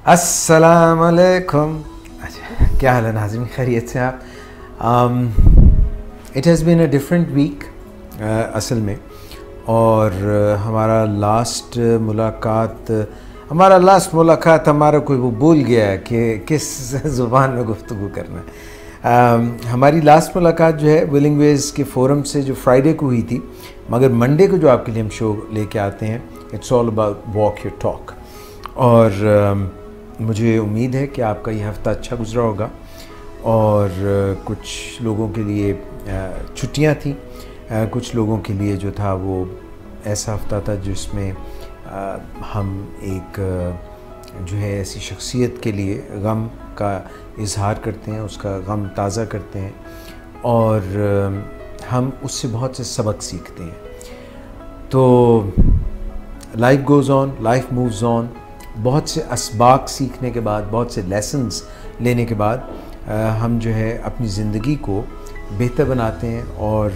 अस्सलाम वालेकुम। अच्छा, क्या हाल है नाज़रीन, खैरियत से आप? It has been a different week असल में, और हमारा लास्ट मुलाकात हमारा कोई वो भूल गया है कि किस ज़ुबान में गुफ्तगू करना है। हमारी लास्ट मुलाकात जो है विलिंग वेज के फोरम से जो फ्राइडे को हुई थी, मगर मंडे को जो आपके लिए हम शो लेके आते हैं, it's all about walk your talk. और मुझे उम्मीद है कि आपका ये हफ़्ता अच्छा गुजरा होगा, और कुछ लोगों के लिए छुट्टियां थी, कुछ लोगों के लिए जो था वो ऐसा हफ़्ता था जिसमें हम एक जो है ऐसी शख्सियत के लिए गम का इजहार करते हैं, उसका गम ताज़ा करते हैं, और हम उससे बहुत से सबक सीखते हैं। तो life goes on, life moves on. बहुत से असबाक सीखने के बाद, बहुत से लेसन्स लेने के बाद हम जो है अपनी ज़िंदगी को बेहतर बनाते हैं, और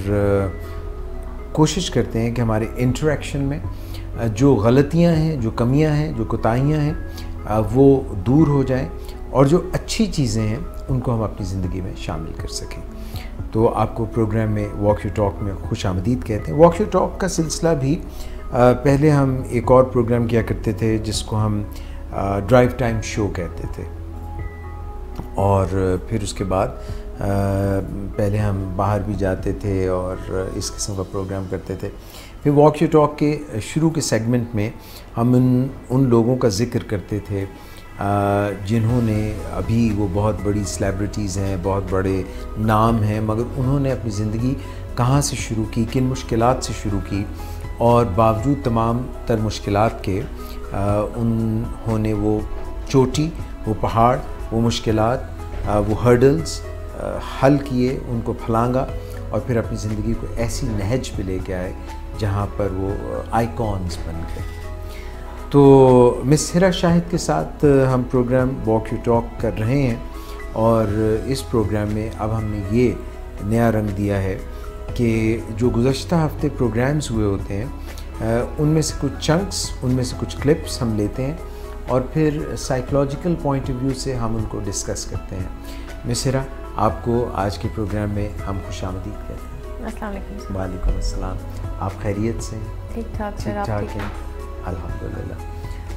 कोशिश करते हैं कि हमारे इंटरेक्शन में जो गलतियां हैं, जो कमियां हैं, जो कोताहियां हैं, वो दूर हो जाएं, और जो अच्छी चीज़ें हैं उनको हम अपनी ज़िंदगी में शामिल कर सकें। तो आपको प्रोग्राम में वॉक योर टॉक में खुश आमदीद कहते हैं। वॉक योर टॉक का सिलसिला भी पहले हम एक और प्रोग्राम किया करते थे जिसको हम ड्राइव टाइम शो कहते थे, और फिर उसके बाद पहले हम बाहर भी जाते थे और इस किस्म का प्रोग्राम करते थे। फिर वॉक योर टॉक के शुरू के सेगमेंट में हम उन लोगों का ज़िक्र करते थे जिन्होंने, अभी वो बहुत बड़ी सेलिब्रिटीज़ हैं, बहुत बड़े नाम हैं, मगर उन्होंने अपनी ज़िंदगी कहाँ से शुरू की, किन मुश्किलात से शुरू की, और बावजूद तमाम तर मुश्किलात के उन्होंने वो चोटी, वो पहाड़, वो मुश्किलात, वो हर्डल्स हल किए, उनको फलांगा, और फिर अपनी ज़िंदगी को ऐसी नहज पे लेके आए जहाँ पर वो आइकॉन्स बन गए। तो मिस हिरा शाहिद के साथ हम प्रोग्राम वॉक योर टॉक कर रहे हैं, और इस प्रोग्राम में अब हमने ये नया रंग दिया है कि जो गुज़श्ता हफ्ते प्रोग्राम्स हुए होते हैं उनमें से कुछ चंक्स, उनमें से कुछ क्लिप्स हम लेते हैं, और फिर साइकोलॉजिकल पॉइंट ऑफ व्यू से हम उनको डिस्कस करते हैं। मिस हिरा, आपको आज के प्रोग्राम में हम खुश आमदीद कहते हैं। अस्सलाम वालेकुम। वालेकुम अस्सलाम। आप खैरियत से? ठीक ठाक हैं, अल्हम्दुलिल्लाह।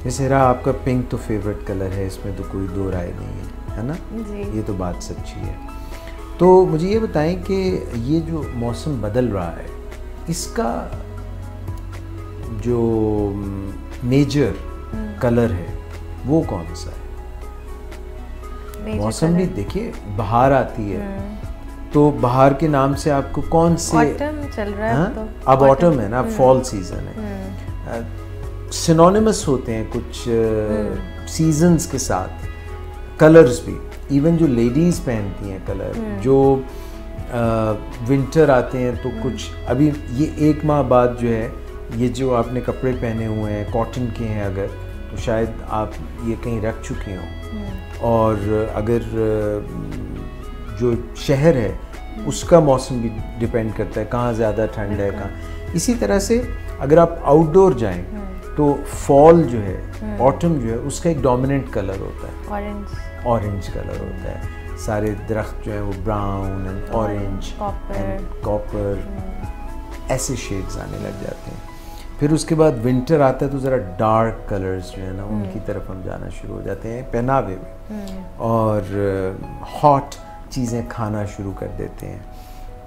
मिस हिरा, आपका पिंक तो फेवरेट कलर है, इसमें तो कोई दो राय नहीं है ना जी। ये तो बात सच्ची है। तो मुझे ये बताएं कि ये जो मौसम बदल रहा है, इसका जो मेजर कलर है वो कौन सा है? मौसम भी देखिए, बाहर आती है तो बाहर के नाम से आपको कौन से, ऑटम चल रहा है तो अब ऑटम है ना, अब फॉल सीजन है। सिनोनिमस होते हैं कुछ सीजन्स के साथ कलर्स भी, इवन जो लेडीज़ पहनती हैं कलर, जो विंटर आते हैं तो कुछ, अभी ये एक माह बाद जो है, ये जो आपने कपड़े पहने हुए हैं कॉटन के हैं अगर, तो शायद आप ये कहीं रख चुके हों, और अगर जो शहर है उसका मौसम भी डिपेंड करता है कहाँ ज़्यादा ठंड है, कहाँ। इसी तरह से अगर आप आउटडोर जाएं तो फॉल जो है, ऑटम जो है, उसका एक डोमिनेंट कलर होता है, ऑरेंज कलर होता है। सारे दरख्त जो हैं वो brown and orange and copper ऐसे शेड्स आने लग जाते हैं। फिर उसके बाद विंटर आता है तो ज़रा डार्क कलर्स जो है ना, उनकी तरफ हम जाना शुरू हो जाते हैं पहनावे में, और हॉट चीज़ें खाना शुरू कर देते हैं।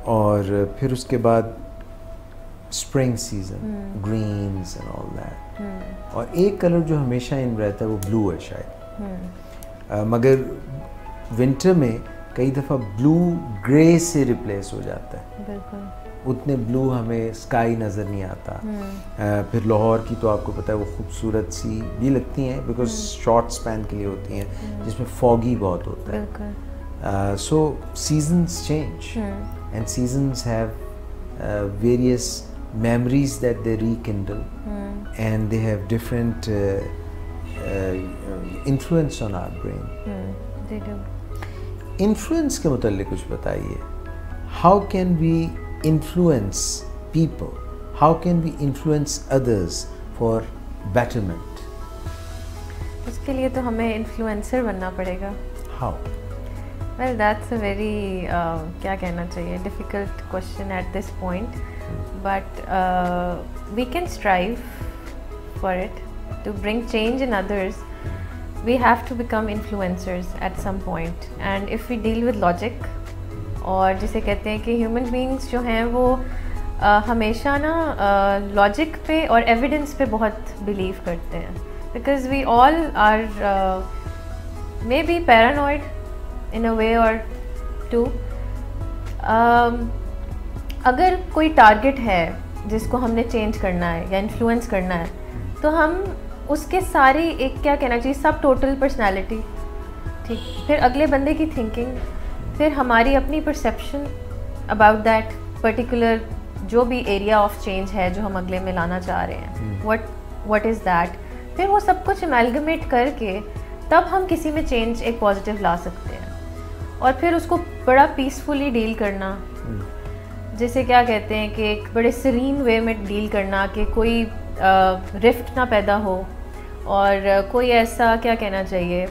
और फिर उसके बाद spring season, greens and all that. और एक कलर जो हमेशा इन रहता है वो ब्लू है शायद, मगर विंटर में कई दफ़ा ब्लू ग्रे से रिप्लेस हो जाता है। बिल्कुल। उतने ब्लू हमें स्काई नज़र नहीं आता। फिर लाहौर की तो आपको पता है वो खूबसूरत सी भी लगती हैं, बिकॉज शॉर्ट स्पैन के लिए होती हैं, जिसमें फॉगी बहुत होता है। So seasons change, and seasons have various memories that they rekindle, and they have different influence on our brain. They do. Influence के मुताल्लिक़ कुछ बताइए। How can we influence people? How can we influence others for betterment? उसके लिए तो हमें influencer बनना पड़ेगा। How? Well that's a very क्या कहना चाहिए, difficult question at this point, but we can strive for it to bring change in others. We have to become influencers at some point, and if we deal with logic, और जिसे कहते हैं कि human beings जो हैं वो हमेशा ना लॉजिक पे और एविडेंस पे बहुत बिलीव करते हैं, because we all are may be paranoid in a way or two. अगर कोई टारगेट है जिसको हमने चेंज करना है या इन्फ्लुएंस करना है, तो हम उसके सारी एक क्या कहना चाहिए सब टोटल पर्सनैलिटी, ठीक, फिर अगले बंदे की थिंकिंग, फिर हमारी अपनी परसेप्शन अबाउट दैट पर्टिकुलर जो भी एरिया ऑफ चेंज है जो हम अगले में लाना चाह रहे हैं, व्हाट इज़ दैट, फिर वो सब कुछ अमेलगमेट करके तब हम किसी में चेंज एक पॉजिटिव ला सकते हैं. और फिर उसको बड़ा पीसफुली डील करना, जिसे क्या कहते हैं कि एक बड़े सीरीन वे में डील करना, कि कोई रिफ्ट ना पैदा हो और कोई ऐसा क्या कहना चाहिए,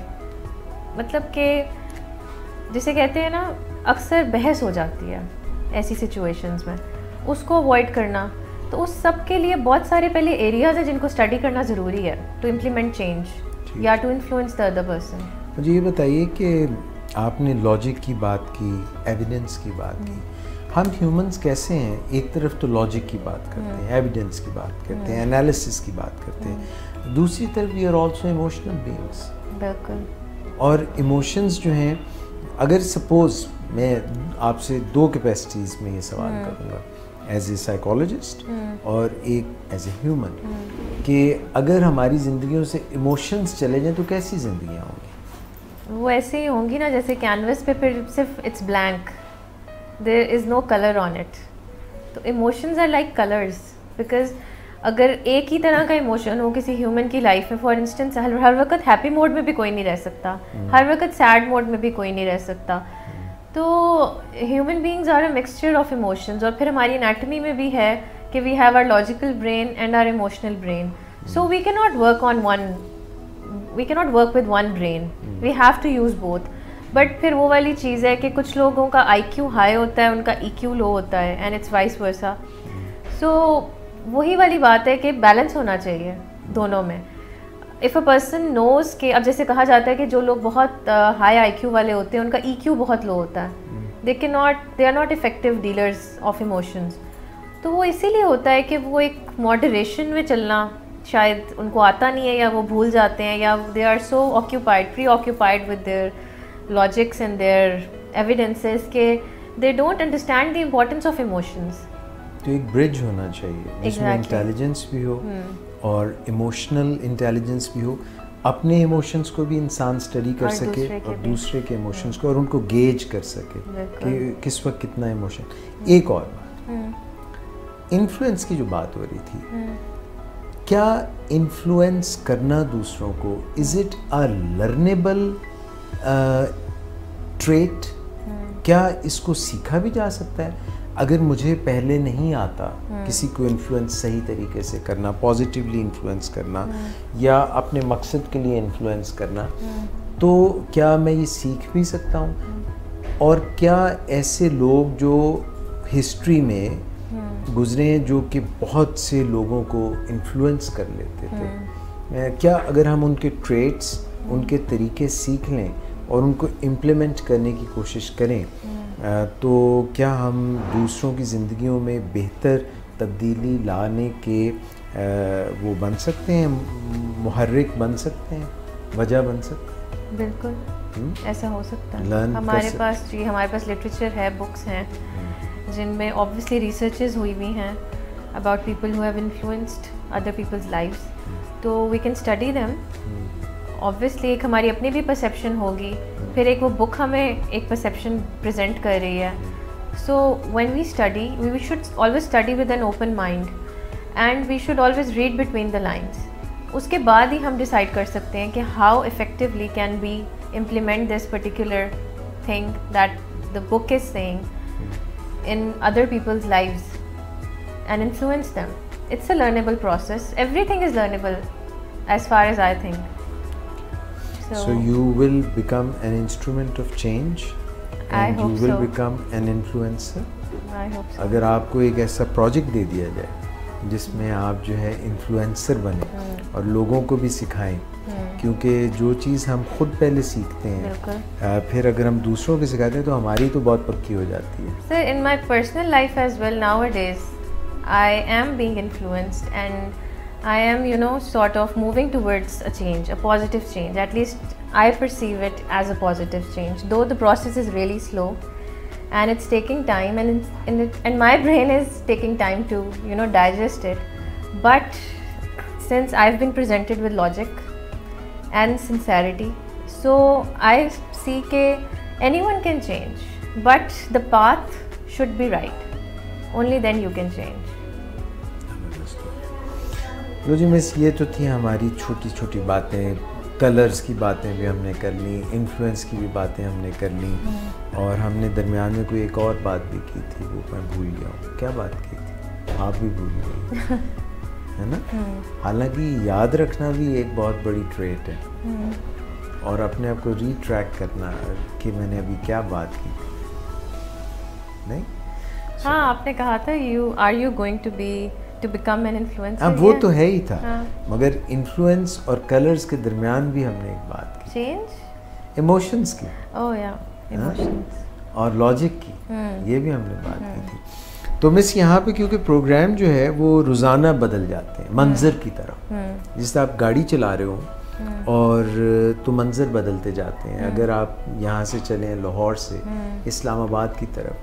मतलब कि जिसे कहते हैं ना अक्सर बहस हो जाती है ऐसी सिचुएशंस में, उसको अवॉइड करना. तो उस सब के लिए बहुत सारे पहले एरियाज़ हैं जिनको स्टडी करना ज़रूरी है टू इम्प्लीमेंट चेंज या to influence the other person. मुझे ये बताइए कि आपने लॉजिक की बात की, एविडेंस की बात की. हम ह्यूमंस कैसे हैं, एक तरफ तो लॉजिक की बात करते हैं, एविडेंस की बात करते हैं, एनालिसिस की बात करते हैं, दूसरी तरफ we are also emotional beings. बिल्कुल. और इमोशंस जो हैं, अगर सपोज मैं आपसे दो कैपेसिटीज़ में ये सवाल करूँगा, एज ए साइकोलॉजिस्ट और एक एज ए ह्यूमन, कि अगर हमारी ज़िंदगियों से इमोशंस चले जाएं तो कैसी ज़िंदगियाँ होंगी? वो ऐसे ही होंगी ना जैसे कैनवस पे फिर सिर्फ it's blank, there is no colour on it. तो emotions are like colours, because अगर एक ही तरह का इमोशन हो किसी ह्यूमन की लाइफ में, फॉर इंस्टेंस हर वक्त हैप्पी मोड में भी कोई नहीं रह सकता, हर वक्त सैड मोड में भी कोई नहीं रह सकता. तो human beings are a mixture of emotions. और फिर हमारी एनाटमी में भी है कि we have our logical brain and our emotional brain, so we can not work on one, we can not work with one brain, we have to use both. But फिर वो वाली चीज़ है कि कुछ लोगों का IQ हाई होता है, उनका EQ लो होता है, एंड इट्स वाइस वर्सा. सो वही वाली बात है कि बैलेंस होना चाहिए दोनों में. इफ़ अ पर्सन नोज़ के, अब जैसे कहा जाता है कि जो लोग बहुत हाई IQ वाले होते हैं उनका EQ बहुत लो होता है, they are not effective dealers of emotions. तो वो इसीलिए होता है कि वो एक मॉडरेशन में चलना शायद उनको आता नहीं है, या वो भूल जाते हैं, या they are so occupied, preoccupied with their logics and their evidences के they don't understand the importance of emotions. तो एक ब्रिज होना चाहिए जिसमें इंटेलिजेंस भी हो और इमोशनल इंटेलिजेंस भी हो, अपने इमोशंस को भी इंसान स्टडी कर सके और दूसरे के इमोशंस को, और उनको गेज कर सके कि किस वक्त कितना इमोशन. एक और बात, इन्फ्लुएंस की जो बात हो रही थी, क्या इन्फ्लुएंस करना दूसरों को, is it a learnable trait? क्या इसको सीखा भी जा सकता है? अगर मुझे पहले नहीं आता किसी को इन्फ्लुएंस सही तरीके से करना, पॉजिटिवली इन्फ्लुएंस करना या अपने मकसद के लिए इन्फ्लुएंस करना, तो क्या मैं ये सीख भी सकता हूँ? और क्या ऐसे लोग जो हिस्ट्री में गुजरे हैं जो कि बहुत से लोगों को इन्फ्लुएंस कर लेते थे, क्या अगर हम उनके ट्रेट्स, उनके तरीके सीख लें और उनको इम्प्लीमेंट करने की कोशिश करें, तो क्या हम दूसरों की ज़िंदगियों में बेहतर तब्दीली लाने के वो बन सकते हैं, मुहर्रिक बन सकते हैं, वजह बन सकते हैं? बिल्कुल ऐसा हो सकता है. हमारे पास लिटरेचर है, बुक्स हैं जिनमें ऑब्वियसली रिसर्चेस हुई हुई हैं about people who have influenced other people's lives, so we can study them. Obviously एक हमारी अपनी भी परसेप्शन होगी, फिर एक वो बुक हमें एक परसेप्शन प्रेजेंट कर रही है. So when we study, we should always study with an open mind and we should always read between the lines. उसके बाद ही हम डिसाइड कर सकते हैं कि how effectively can we implement this particular thing that the book is saying in other people's lives and influence them. It's a learnable process. Everything is learnable as far as I think. So you will become an instrument of change and you will become an influencer. I hope so. अगर आपको एक ऐसा project दे दिया जाए जिसमें आप जो है इन्फ्लुएंसर बने और लोगों को भी सिखाएं, क्योंकि जो चीज़ हम खुद पहले सीखते हैं फिर अगर हम दूसरों को सिखाते हैं तो हमारी तो बहुत पक्की हो जाती है. Sir, in my personal life as well nowadays, I am being influenced and I am, you know, sort of moving towards a change, a positive change. At least I perceive it as a positive change, though the process is really slow and it's taking time and my brain is taking time to, you know, digest it. But since I've been presented with logic and sincerity, so I see that anyone can change, but the path should be right. Only then you can change. लो जी miss, ये तो थी हमारी छोटी छोटी बातें, colours की बातें भी हमने कर ली, इन्फ्लुएंस की भी बातें हमने कर ली और हमने दरमियान में कोई एक और बात भी की थी, वो मैं भूल गया हूँ. क्या बात की थी? आप भी भूल गई है ना. हालांकि याद रखना भी एक बहुत बड़ी ट्रेट है और अपने आप को रीट्रैक करना कि मैंने अभी क्या बात की थी. नहीं, हाँ आपने कहा था you going to become an influencer. हाँ वो तो है ही था. मगर इन्फ्लुएंस और कलर्स के दरमियान भी हमने एक बात की, चेंज इमोशंस की. ओह या इमोशंस और लॉजिक की, ये भी हमने बात की थी. तो मिस यहाँ पे क्योंकि प्रोग्राम जो है वो रोज़ाना बदल जाते हैं मंजर की तरह. जिससे आप गाड़ी चला रहे हो और तो मंजर बदलते जाते हैं. अगर आप यहाँ से चलें लाहौर से इस्लामाबाद की तरफ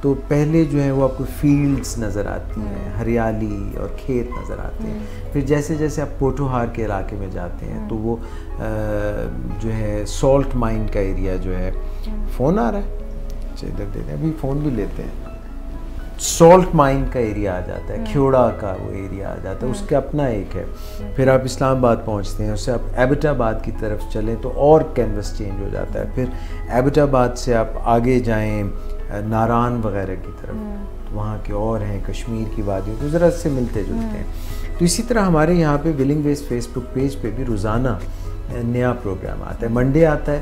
तो पहले जो है वो आपको फील्ड्स नज़र आती हैं, हरियाली और खेत नज़र आते हैं. फिर जैसे जैसे आप पोठोहार के इलाके में जाते हैं तो वो जो है सॉल्ट माइन का एरिया जो है, फ़ोन आ रहा है, अच्छा इधर देते हैं, अभी फ़ोन भी लेते हैं. सॉल्ट माइन का एरिया आ जाता है, ख्योड़ा का वो एरिया आ जाता है, उसका अपना एक है. फिर आप इस्लामाबाद पहुंचते हैं, उससे आप एबटाबाद की तरफ चलें तो और कैनवस चेंज हो जाता है. फिर एबटाबाद से आप आगे जाएं नारान वगैरह की तरफ, तो वहाँ के और हैं कश्मीर की वादियों, तो ज़रा से मिलते जुलते हैं. तो इसी तरह हमारे यहाँ पे विलिंग वेज फेसबुक पेज पे भी रोज़ाना नया प्रोग्राम आता है. मंडे आता है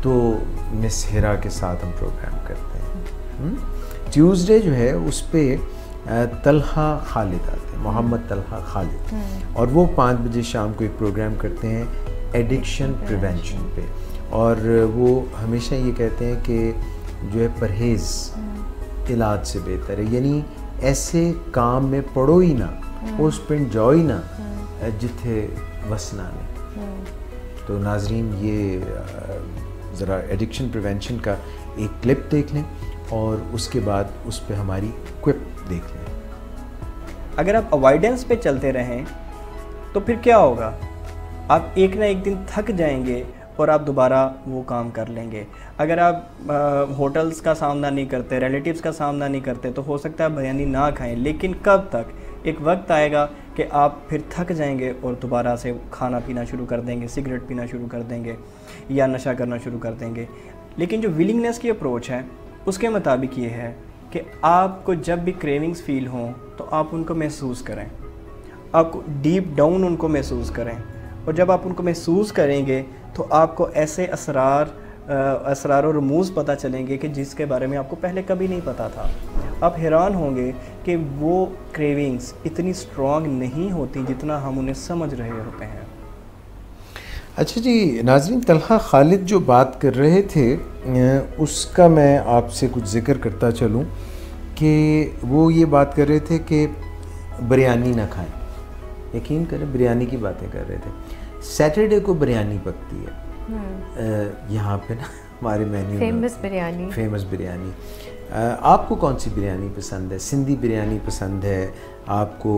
तो मिस हिरा के साथ हम प्रोग्राम करते हैं. ट्यूसडे जो है उस पर तलहा खालिद आते हैं, मोहम्मद तलहा खालिद, और वो 5 बजे शाम को एक प्रोग्राम करते हैं एडिक्शन प्रिवेंशन पे. और वो हमेशा ये कहते हैं कि जो है परहेज़ इलाज से बेहतर है. यानी ऐसे काम में पड़ो ही ना, उस पिंड जाओ ही ना जिथे वसना ने. तो नाजरीन ये ज़रा एडिक्शन प्रिवेंशन का एक क्लिप देख लें और उसके बाद उस पे हमारी क्विप देख लें. अगर आप अवॉइडेंस पे चलते रहें तो फिर क्या होगा? आप एक ना एक दिन थक जाएंगे और आप दोबारा वो काम कर लेंगे. अगर आप होटल्स का सामना नहीं करते, रिलेटिव्स का सामना नहीं करते, तो हो सकता है बिरयानी ना खाएं. लेकिन कब तक? एक वक्त आएगा कि आप फिर थक जाएंगे और दोबारा से खाना पीना शुरू कर देंगे, सिगरेट पीना शुरू कर देंगे या नशा करना शुरू कर देंगे. लेकिन जो विलिंगनेस की अप्रोच है उसके मुताबिक ये है कि आपको जब भी क्रेविंग्स फील हों तो आप उनको महसूस करें, आप डीप डाउन उनको महसूस करें. और जब आप उनको महसूस करेंगे तो आपको ऐसे असरार और रमूज़ पता चलेंगे कि जिसके बारे में आपको पहले कभी नहीं पता था. आप हैरान होंगे कि वो क्रेविंग्स इतनी स्ट्रॉन्ग नहीं होती जितना हम उन्हें समझ रहे होते हैं. अच्छा जी नाज़रीन, तलहा खालिद जो बात कर रहे थे उसका मैं आपसे कुछ ज़िक्र करता चलूँ कि वो ये बात कर रहे थे कि बिरयानी ना खाएं. यकीन करें बिरयानी की बातें कर रहे थे. सैटरडे को बिरयानी पकती है यहाँ पे ना हमारे मेन्यू में, फेमस बिरयानी. आपको कौन सी बिरयानी पसंद है? सिंधी बिरयानी पसंद है आपको?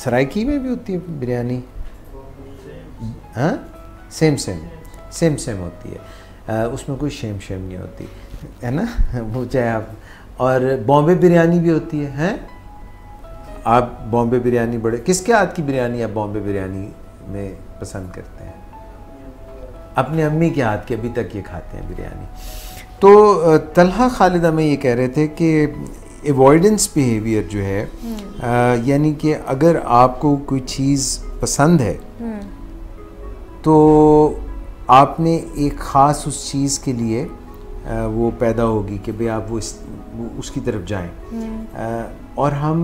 सराइकी में भी होती है बिरयानी? हाँ, सेम होती है. उसमें कोई शेम नहीं होती है ना, वो चाहे आप. और बॉम्बे बिरयानी भी होती है. हैं आप बॉम्बे बिरयानी बड़े, किसके हाथ की बिरयानी आप बॉम्बे बिरयानी में पसंद करते हैं? अपने अम्मी के हाथ की, अभी तक ये खाते हैं बिरयानी. तो तलहा खालिदा में ये कह रहे थे कि एवॉइडेंस बिहेवियर जो है, यानी कि अगर आपको कोई चीज़ पसंद है तो आपने एक ख़ास उस चीज़ के लिए वो पैदा होगी कि भाई आप वो उसकी तरफ जाएं। और हम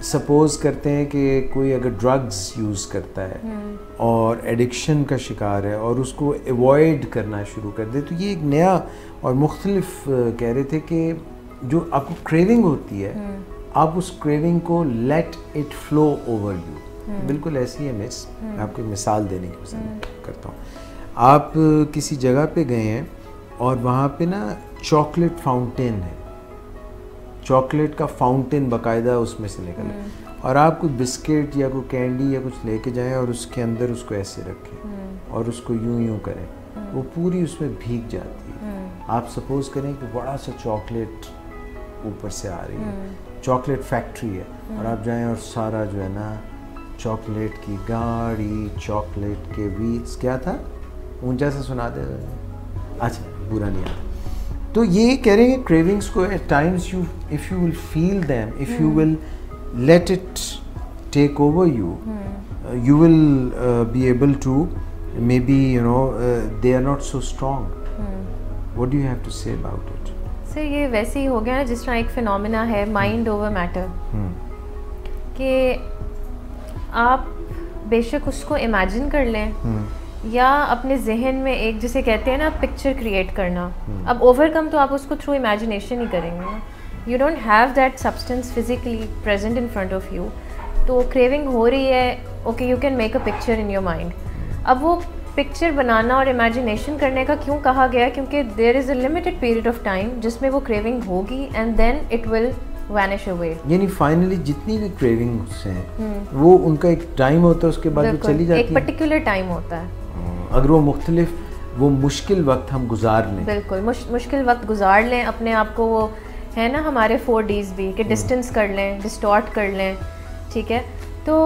सपोज़ करते हैं कि कोई अगर ड्रग्स यूज़ करता है और एडिक्शन का शिकार है और उसको एवॉइड करना शुरू कर दे, तो ये एक नया और मुख्तलिफ कह रहे थे कि जो आपको क्रेविंग होती है आप उस क्रेविंग को let it flow over you. बिल्कुल ऐसी है मिस, मैं आपको मिसाल देने की पसंद करता हूँ। आप किसी जगह पे गए हैं और वहाँ पे ना चॉकलेट फाउंटेन है, चॉकलेट का फाउंटेन बाकायदा उसमें से निकले, और आप कुछ बिस्किट या कोई कैंडी या कुछ लेके जाएं और उसके अंदर उसको ऐसे रखें और उसको यूं यूं करें, वो पूरी उसमें भीग जाती है। आप सपोज करें कि बड़ा सा चॉकलेट ऊपर से आ रही है, चॉकलेट फैक्ट्री है, और आप जाएं और सारा जो है ना चॉकलेट की गाड़ी, चॉकलेट के व्हील्स, क्या था ऊंचा से सुना दे, अच्छा बुरा नहीं आता। तो ये कह रहे हैं क्रेविंग्स को at times you if you will feel them, if you will let it take over you, you will be able to maybe they are not so strong. What do you have to say about it? Sir ये वैसे ही हो गया ना जिस तरह एक phenomena है mind over matter, कि आप बेशक उसको इमेजिन कर लें या अपने जहन में एक जिसे कहते हैं ना पिक्चर क्रिएट करना, अब ओवरकम तो आप उसको थ्रू इमेजिनेशन ही करेंगे ना, you don't have that substance physically present in front of you. तो क्रेविंग हो रही है, okay you can make a picture in your mind. अब वो पिक्चर बनाना और इमेजिनेशन करने का क्यों कहा गया, क्योंकि there is a limited period of time जिसमें वो क्रेविंग होगी and then it will vanish away. यानी फाइनली जितनी भी क्रेविंग्स हैं वो उनका एक टाइम होता है, उसके बाद वो चली जाती है, एक पर्टिकुलर टाइम होता है। अगर वो मुश्किल वक्त हम गुजार लें, बिल्कुल मुश्किल वक्त गुजार लें, अपने आप को वो है ना हमारे 4 Ds भी कि डिस्टेंस कर लें, डिस्टॉर्ट कर लें, ठीक है, तो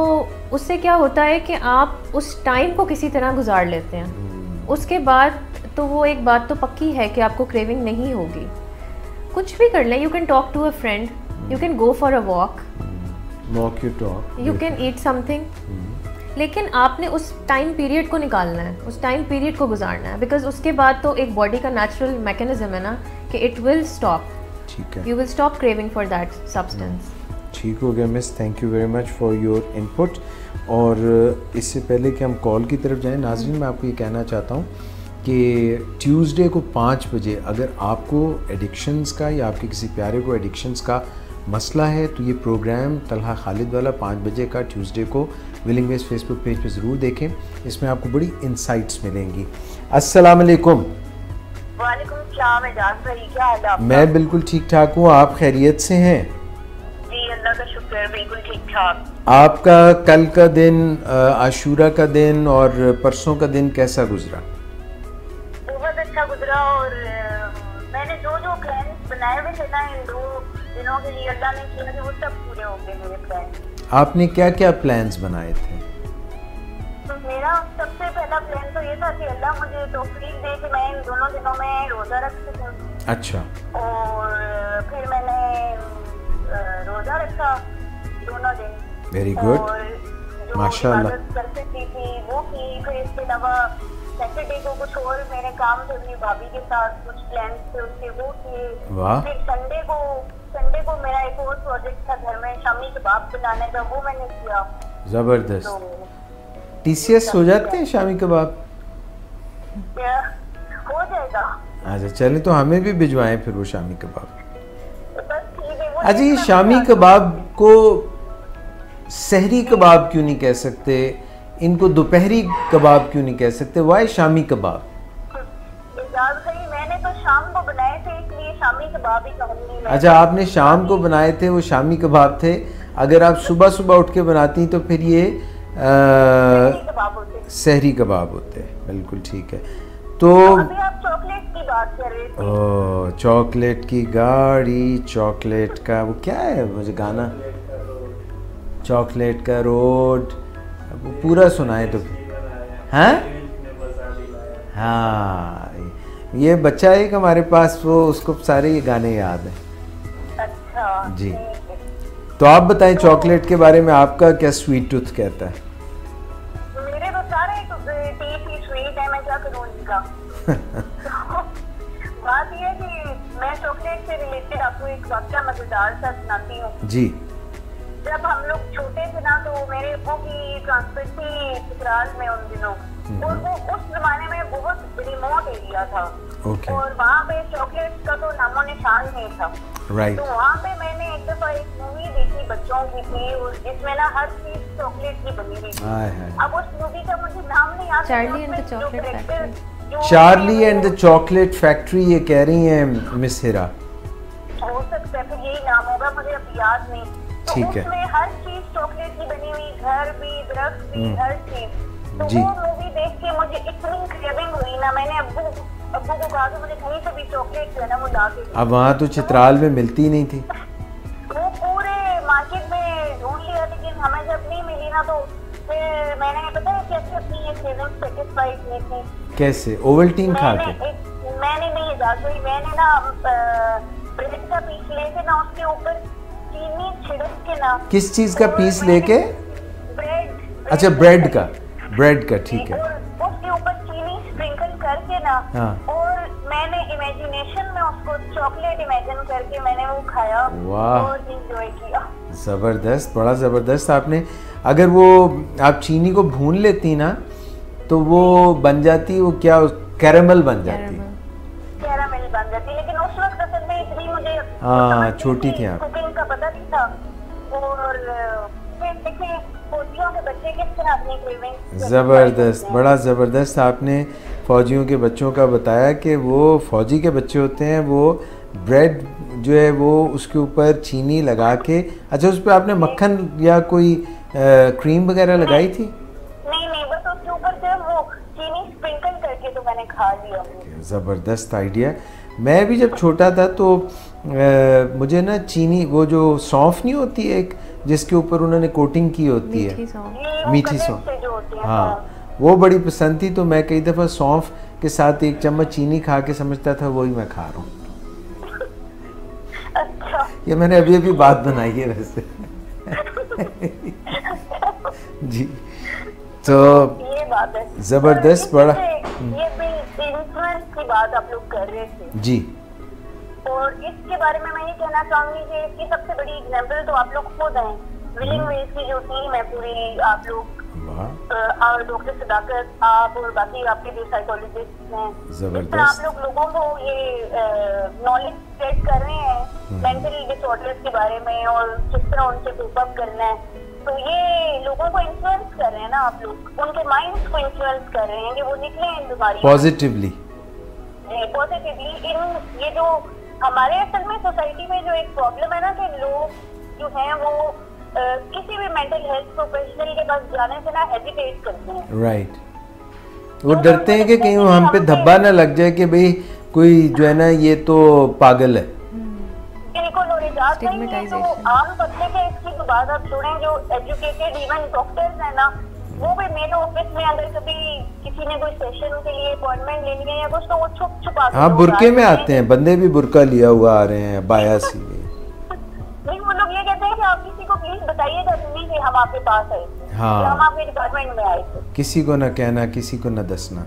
उससे क्या होता है कि आप उस टाइम को किसी तरह गुजार लेते हैं। उसके बाद तो वो एक बात तो पक्की है कि आपको क्रेविंग नहीं होगी। कुछ भी कर लें, you can talk to a friend, you can go for a walk, you can eat something, लेकिन आपने उस टाइम पीरियड को निकालना है, उस टाइम पीरियड को गुजारना है, बिकॉज उसके बाद तो एक बॉडी का नेचुरल मैकेनिज्म है ना कि इट विल स्टॉप, ठीक है, you will stop craving for that substance. ठीक हो गया miss, thank you very much for your input. और इससे पहले कि हम कॉल की तरफ जाएं, नाज़रीन मैं आपको ये कहना चाहता हूँ कि ट्यूसडे को 5 बजे अगर आपको एडिक्शंस का या आपके किसी प्यारे को एडिक्शंस का मसला है तो ये प्रोग्राम तलहा खालिद वाला 5 बजे का ट्यूसडे को विलिंग वेज फेसबुक पेज पे ज़रूर देखें, इसमें आपको बड़ी इंसाइट्स मिलेंगी। अस्सलाम वालेकुम। वालेकुम सलाम एजाज भाई, क्या हाल है आपका? मैं बिल्कुल ठीक ठाक हूँ, आप खैरियत से हैं? जी अल्लाह का शुक्र है, बिल्कुल ठीक ठाक। आपका कल का दिन, आशूरा का दिन और परसों का दिन कैसा गुजरा? बहुत अच्छा गुजरा, और मैंने जो जो प्लान बनाए हुए थे ना इन 2 दिनों के लिए, अल्लाह ने किया कि वो सब पूरे हो गए मेरे प्लान। आपने क्या क्या प्लान्स बनाए थे? तो मेरा सबसे पहला प्लान तो ये था कि अल्लाह मुझे तौफीक दे कि मैं इन दोनों दिनों में रोज़ा रख सकूं। अच्छा। और फिर मैंने रोज़ा रखा दोनों दिन। वेरी गुड, माशाल्लाह। करते थी वो की, फिर इसके अलावा सैटरडे को कुछ और मेरे काम थे अपनी भाभी के साथ, कुछ प्लान थे उसके, वो किए। वाह। फिर संडे को मेरा एक और प्रोजेक्ट था घर में शामी कबाब बनाने का, वो मैंने किया। जबरदस्त। तो TCS हो जाते हैं शामी कबाब? हो जाएगा। अच्छा चलें, तो हमें भी भिजवाएं फिर वो शामी कबाब। बस ठीक है। अच्छा ये शामी कबाब को सहरी कबाब क्यों नहीं कह सकते, इनको दोपहरी कबाब क्यों नहीं कह सकते, वाई शामी कबाब? मैंने तो शाम को बनाए थे इसलिए शामी कबाब ही कहूंगी। अच्छा आपने शाम को बनाए थे, वो शामी कबाब थे। अगर आप सुबह सुबह उठ के बनाती तो फिर ये सहरी कबाब होते। बिल्कुल ठीक है। तो अभी आप चॉकलेट की बात कर रहे थे। ओह चॉकलेट की गाड़ी, चॉकलेट का वो क्या है मुझे गाना, चॉकलेट का रोड, वो पूरा सुनाए तो। हाँ हाँ, ये बच्चा है कि हमारे पास, वो उसको सारे ये गाने याद हैं। अच्छा जी, तो आप बताएं चॉकलेट के बारे में, आपका क्या स्वीट टूथ कहता है? मेरे तो सारे टीथ ही स्वीट है, मैं क्या करूँ इनका। तो बात ये है कि मैं चॉकलेट से रिलेटेड आपको एक वाक़या मज़ेदार सा सुनाती हूँ जी। जब हम लोग छोटे थे ना, तो मेरे अब्बू की ट्रांसफर थी ससुराल में उन दिनों, और वो उस जमाने में बहुत रिमोट एरिया था। Okay. और वहाँ पे चॉकलेट का तो नामो निशान नहीं था। Right. तो वहाँ पे मैंने एक दफा एक मूवी देखी बच्चों की थी, और जिसमें ना हर चीज चॉकलेट की बनी हुई थी। अब उस मूवी का मुझे नाम नहीं याद। Charlie and the chocolate factory. Charlie and the chocolate factory, ये कह रही हैं मिस हिरा। हो सकता है यही नाम होगा, मुझे अब याद नहीं। तो ठीक है। उसमें हर चीज चॉकलेट की बनी हुई, घर भी, दरख्त भी, हर चीज। तो जी। वो मूवी देख के मुझे इतनी क्रेविंग हुई ना, मैंने अब्बू को कहा कि मुझे कहीं से भी चॉकलेट जो है ना वो ला के दो। अब वहाँ तो चित्राल में मिलती नहीं थी। वो पूरे मार्केट में ढूंढ लिया, लेकिन हमें जब नहीं मिली ना, तो फिर मैंने पता है कैसे अपनी ये क्रेविंग सेटिस्फाई की थी। कैसे? ओवल्टीन खा के? मैंने नहीं दादी, मैंने ना ब्रेड का पीस लेके ना उसके ऊपर चीनी छिड़क के ना। किस चीज का पीस लेके? ब्रेड। अच्छा, ब्रेड का, ब्रेड का, ठीक है। और उसके ऊपर चीनी स्प्रिंकल करके ना, हाँ। और मैंने इमेजिनेशन में उसको चॉकलेट इमेजिन करके मैंने वो खाया। वाह। और एंजॉय किया। ज़बरदस्त, बड़ा ज़बरदस्त। आपने अगर वो आप चीनी को भून लेती ना, तो वो बन जाती, वो क्या कैरामल बन जाती। कैरामल बन जाती, लेकिन उस वक्त असल में इतनी मुझे हाँ, छोटी थी आप। कुकिंग का पता नहीं था। और फिर देखिए फौजियों के बच्चे किस तरह अपनी क्रेविंग। ज़बरदस्त, बड़ा ज़बरदस्त आपने फ़ौजियों के बच्चों का बताया कि वो फ़ौजी के बच्चे होते हैं, वो ब्रेड जो है वो उसके ऊपर चीनी लगा के, अच्छा उस पर आपने मक्खन या कोई क्रीम वगैरह लगाई थी? नहीं, बस उसके ऊपर से वो चीनी स्प्रिंकल करके तो मैंने खा लिया। ज़बरदस्त आइडिया। मैं भी जब छोटा था तो मुझे ना चीनी, वो जो सौंफ नहीं होती एक जिसके ऊपर उन्होंने कोटिंग की होती है, मीठी सौंफ, हाँ, वो बड़ी पसंद थी। तो मैं कई दफ़ा सौंफ के साथ एक चम्मच चीनी खा के समझता था वही मैं खा रहा हूँ। अच्छा। ये मैंने अभी अभी बात बनाई है वैसे। जी, तो ये बात है ज़बरदस्त, बड़ा। ये भी इन्फ्लुएंस की बात आप लोग कर रहे थे जी। और इसके बारे में मैं ये कहना चाहूंगी कि इसकी सबसे बड़ी एग्जाम्पल तो आप लोग खुद हैं। विलिंग वेज की जो टीम है पूरी, आप लोग, डॉक्टर सदाकत, आप और बाकी आपके जो साइकोलॉजिस्ट हैं, जिस तरह आप लोगों को ये नॉलेज स्प्रेड कर रहे हैं मेंटल डिसऑर्डर्स के बारे में और किस तरह उनसे कोप अप करना है, तो ये लोगों को इन्फ्लुएंस कर रहे हैं ना आप लोग, उनके माइंड्स को इन्फ्लुएंस कर रहे हैं कि वो निकले इन बीमारियों पॉजिटिवली। ये जो हमारे असल में सोसाइटी में जो एक प्रॉब्लम है ना कि लोग जो हैं वो किसी भी मेंटल हेल्थ प्रोफेशनल के पास जाने से ना हेजिटेट करते हैं। राइट। वो डरते हैं कि कहीं हम पे धब्बा ना लग जाए कि भाई कोई जो है ना ये तो पागल है। बिल्कुल, और इजाज़त नहीं है तो आम पब्लिक है इसकी तो बात आप सुने, जो एजुकेटेड इवन डॉक्टर्स हैं ना, वो भी मेरे ऑफिस में अगर कभी किसी ने कोई सेशन के लिए अपॉइंटमेंट लेनी है या कुछ, तो वो छुपा के, हाँ, बुरके में आते हैं, बंदे भी बुरका लिया हुआ आ रहे हैं, बाया सी। नहीं, वो लोग ये कहते हैं कि आप किसी को प्लीज बताइएगा नहीं कि हम आपके पास आए, हाँ, हम आपके डिपार्टमेंट में आए थे। किसी को ना कहना, किसी को ना दसना,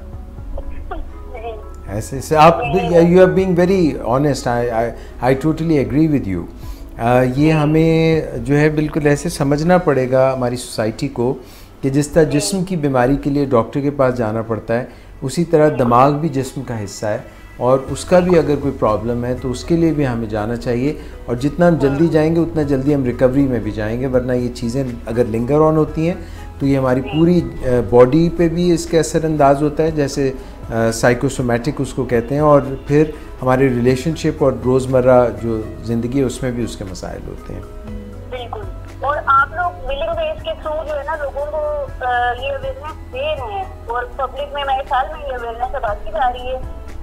ऐसे से आप, you are being very honest, I totally agree with you. ये हमें जो है बिल्कुल ऐसे समझना पड़ेगा हमारी सोसाइटी को कि जिस तरह जिस्म की बीमारी के लिए डॉक्टर के पास जाना पड़ता है, उसी तरह दिमाग भी जिस्म का हिस्सा है और उसका भी अगर कोई प्रॉब्लम है तो उसके लिए भी हमें जाना चाहिए, और जितना हम जल्दी जाएंगे उतना जल्दी हम रिकवरी में भी जाएंगे, वरना ये चीज़ें अगर लिंगर ऑन होती हैं तो ये हमारी पूरी बॉडी पे भी इसके असरअंदाज होता है, जैसे साइकोसोमैटिक उसको कहते हैं, और फिर हमारे रिलेशनशिप और रोज़मर्रा जो ज़िंदगी है उसमें भी उसके मसाइल होते हैं। बिल्कुल, और आप लोग विलिंग वेज के थ्रू जो है ना लोगों को ये अवेयरनेस दे रहे हैं, और पब्लिक में मेरे ख्याल में ये अवेयरनेस अब आती जा रही है,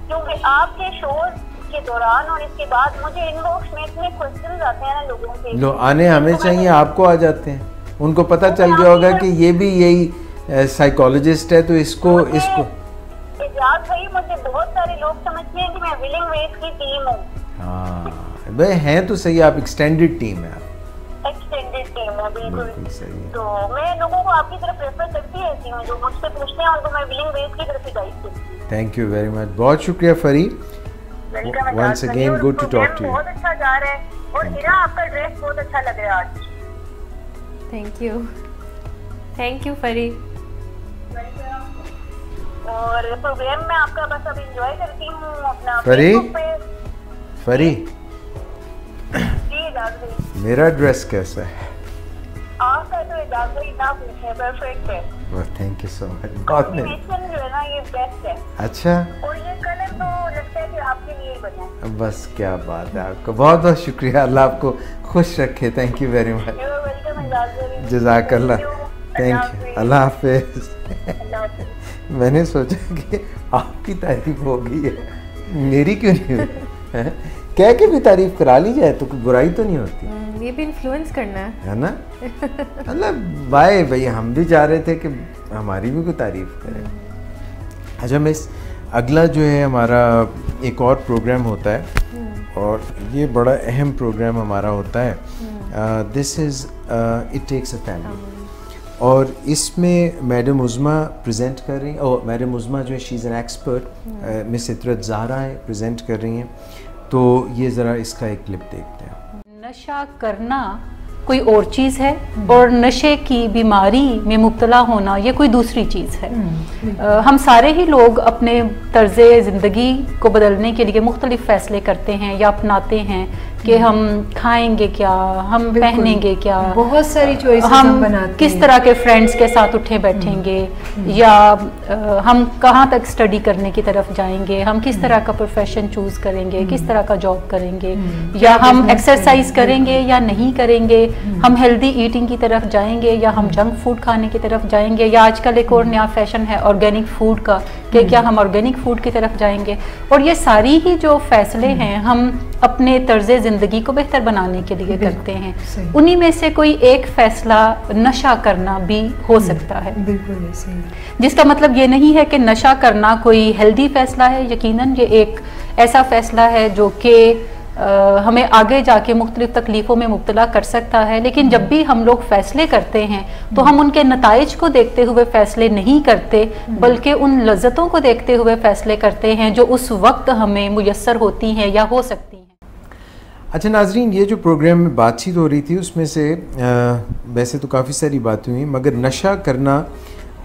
क्योंकि आपके शोज के दौरान और इसके बाद मुझे इनबॉक्स में इतने क्वेश्चंस आते हैं ना लोगों के, लो आने हमें चाहिए, आपको आ जाते हैं, उनको पता चल गया होगा कि ये भी यही साइकोलॉजिस्ट है, तो इसको इजाज़त भाई, मुझे बहुत सारे लोग समझते हैं कि मैं विलिंग वेज की टीम हूँ। हाँ भाई, हैं तो सही, आप एक्सटेंडेड टीम है, आप एक्सटेंडेड टीम है, हैं बिल्कुल। बिल्कुल सही है। तो मैं लोगों को आपकी तरफ प्रेफर करती रहती हूँ, जो मुझसे पूछते हैं उनको मैं विलिंग वेज की तरफ ही गाइड करती हूँ। थैंक यू वेरी मच, बहुत शुक्रिया फरी। Welcome. Once again, good to talk to you. बहुत अच्छा जा रहा है और हिरा आपका ड्रेस बहुत अच्छा लग रहा है आज। थैंक यू फरी। और प्रोग्राम में आपका बस अब एंजॉय करती हूँ अपना फरी जी इजाज़ भाई। मेरा ड्रेस कैसा है? आपका तो इजाज़ भाई ना पूछे, परफेक्ट है। Thank you so much. Combination जो है ना ये बेस्ट है। अच्छा, और ये कलर तो लगता है कि आपके लिए बना है। बस क्या बात है, आपका बहुत बहुत शुक्रिया, अल्लाह आपको खुश रखे। थैंक यू वेरी मच, जज़ाकल्लाह, थैंक यू, अल्लाह हाफिज़। मैंने सोचा कि आपकी तारीफ हो गई है, मेरी क्यों नहीं हुई? कह के भी तारीफ करा ली जाए तो कोई बुराई तो नहीं होती। ये भी इन्फ्लुएंस करना है ना? मतलब बाय भाई, हम भी चाह रहे थे कि हमारी भी कोई तारीफ करे। अच्छा, मैं अगला जो है हमारा एक और प्रोग्राम होता है और ये बड़ा अहम प्रोग्राम हमारा होता है, this is it takes a family, और इसमें मैडम उज़मा प्रेजेंट कर रही हैं। और मैडम उज़मा जो है she is an expert, miss Itrat Zahra है, प्रेजेंट कर रही हैं। तो ये ज़रा इसका एक क्लिप देखते हैं। नशा करना कोई और चीज़ है और नशे की बीमारी में मुब्तला होना ये कोई दूसरी चीज़ है। हम सारे ही लोग अपने तर्ज़े ज़िंदगी को बदलने के लिए मुख्तलिफ़ फ़ैसले करते हैं या अपनाते हैं कि हम खाएंगे क्या, हम पहनेंगे क्या, बहुत सारी चॉइसेस हम बनाते हैं। किस तरह के फ्रेंड्स के साथ उठे बैठेंगे, या हम कहाँ तक स्टडी करने की तरफ जाएंगे, हम किस तरह का प्रोफेशन चूज़ करेंगे, किस तरह का जॉब करेंगे, या हम एक्सरसाइज करेंगे या नहीं करेंगे, हम हेल्दी ईटिंग की तरफ जाएंगे या हम जंक फूड खाने की तरफ जाएंगे, या आजकल एक और नया फैशन है ऑर्गेनिक फूड का कि क्या हम ऑर्गेनिक फूड की तरफ जाएंगे। और ये सारी ही जो फैसले हैं हम अपने तर्ज़े ज़िंदगी को बेहतर बनाने के लिए करते हैं। उन्हीं में से कोई एक फ़ैसला नशा करना भी हो सकता है। बिल्कुल सही। जिसका मतलब ये नहीं है कि नशा करना कोई हेल्दी फ़ैसला है, यकीनन ये एक ऐसा फ़ैसला है जो कि हमें आगे जाके मुख्तलिफ तकलीफ़ों में मुब्तला कर सकता है। लेकिन जब भी हम लोग फ़ैसले करते हैं तो हम उनके नताइज को देखते हुए फ़ैसले नहीं करते, बल्कि उन लज़्ज़तों को देखते हुए फ़ैसले करते हैं जो उस वक्त हमें मुयस्सर होती हैं या हो सकती हैं। अच्छा नाजरीन, ये जो प्रोग्राम में बातचीत हो रही थी उसमें से वैसे तो काफ़ी सारी बातें हुई, मगर नशा करना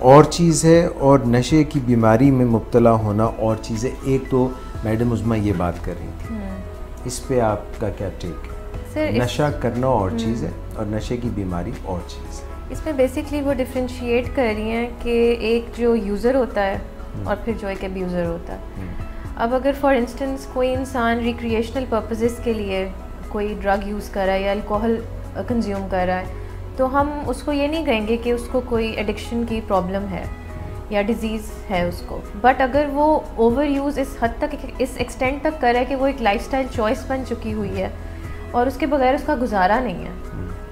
और चीज़ है और नशे की बीमारी में मुब्तला होना और चीज़ है। एक तो मैडम उज़मा ये बात कर रही थी, इस पे आपका क्या टेक है? सर, नशा करना और चीज़ है और नशे की बीमारी और चीज़ है। इसमें बेसिकली वो डिफ्रेंशिएट कर रही हैं कि एक जो यूज़र होता है और फिर जो एक अब्यूज़र होता है। अब अगर फॉर इंस्टेंस कोई इंसान रिक्रिएशनल पर्पसेस के लिए कोई ड्रग यूज़ कर रहा है या अल्कोहल कंज्यूम कर रहा है, तो हम उसको ये नहीं कहेंगे कि उसको कोई एडिक्शन की प्रॉब्लम है या डिज़ीज़ है उसको। बट अगर वो ओवर यूज़ इस हद तक, इस एक्सटेंट तक कर रहा है कि वो एक लाइफस्टाइल चॉइस बन चुकी हुई है और उसके बगैर उसका गुजारा नहीं है,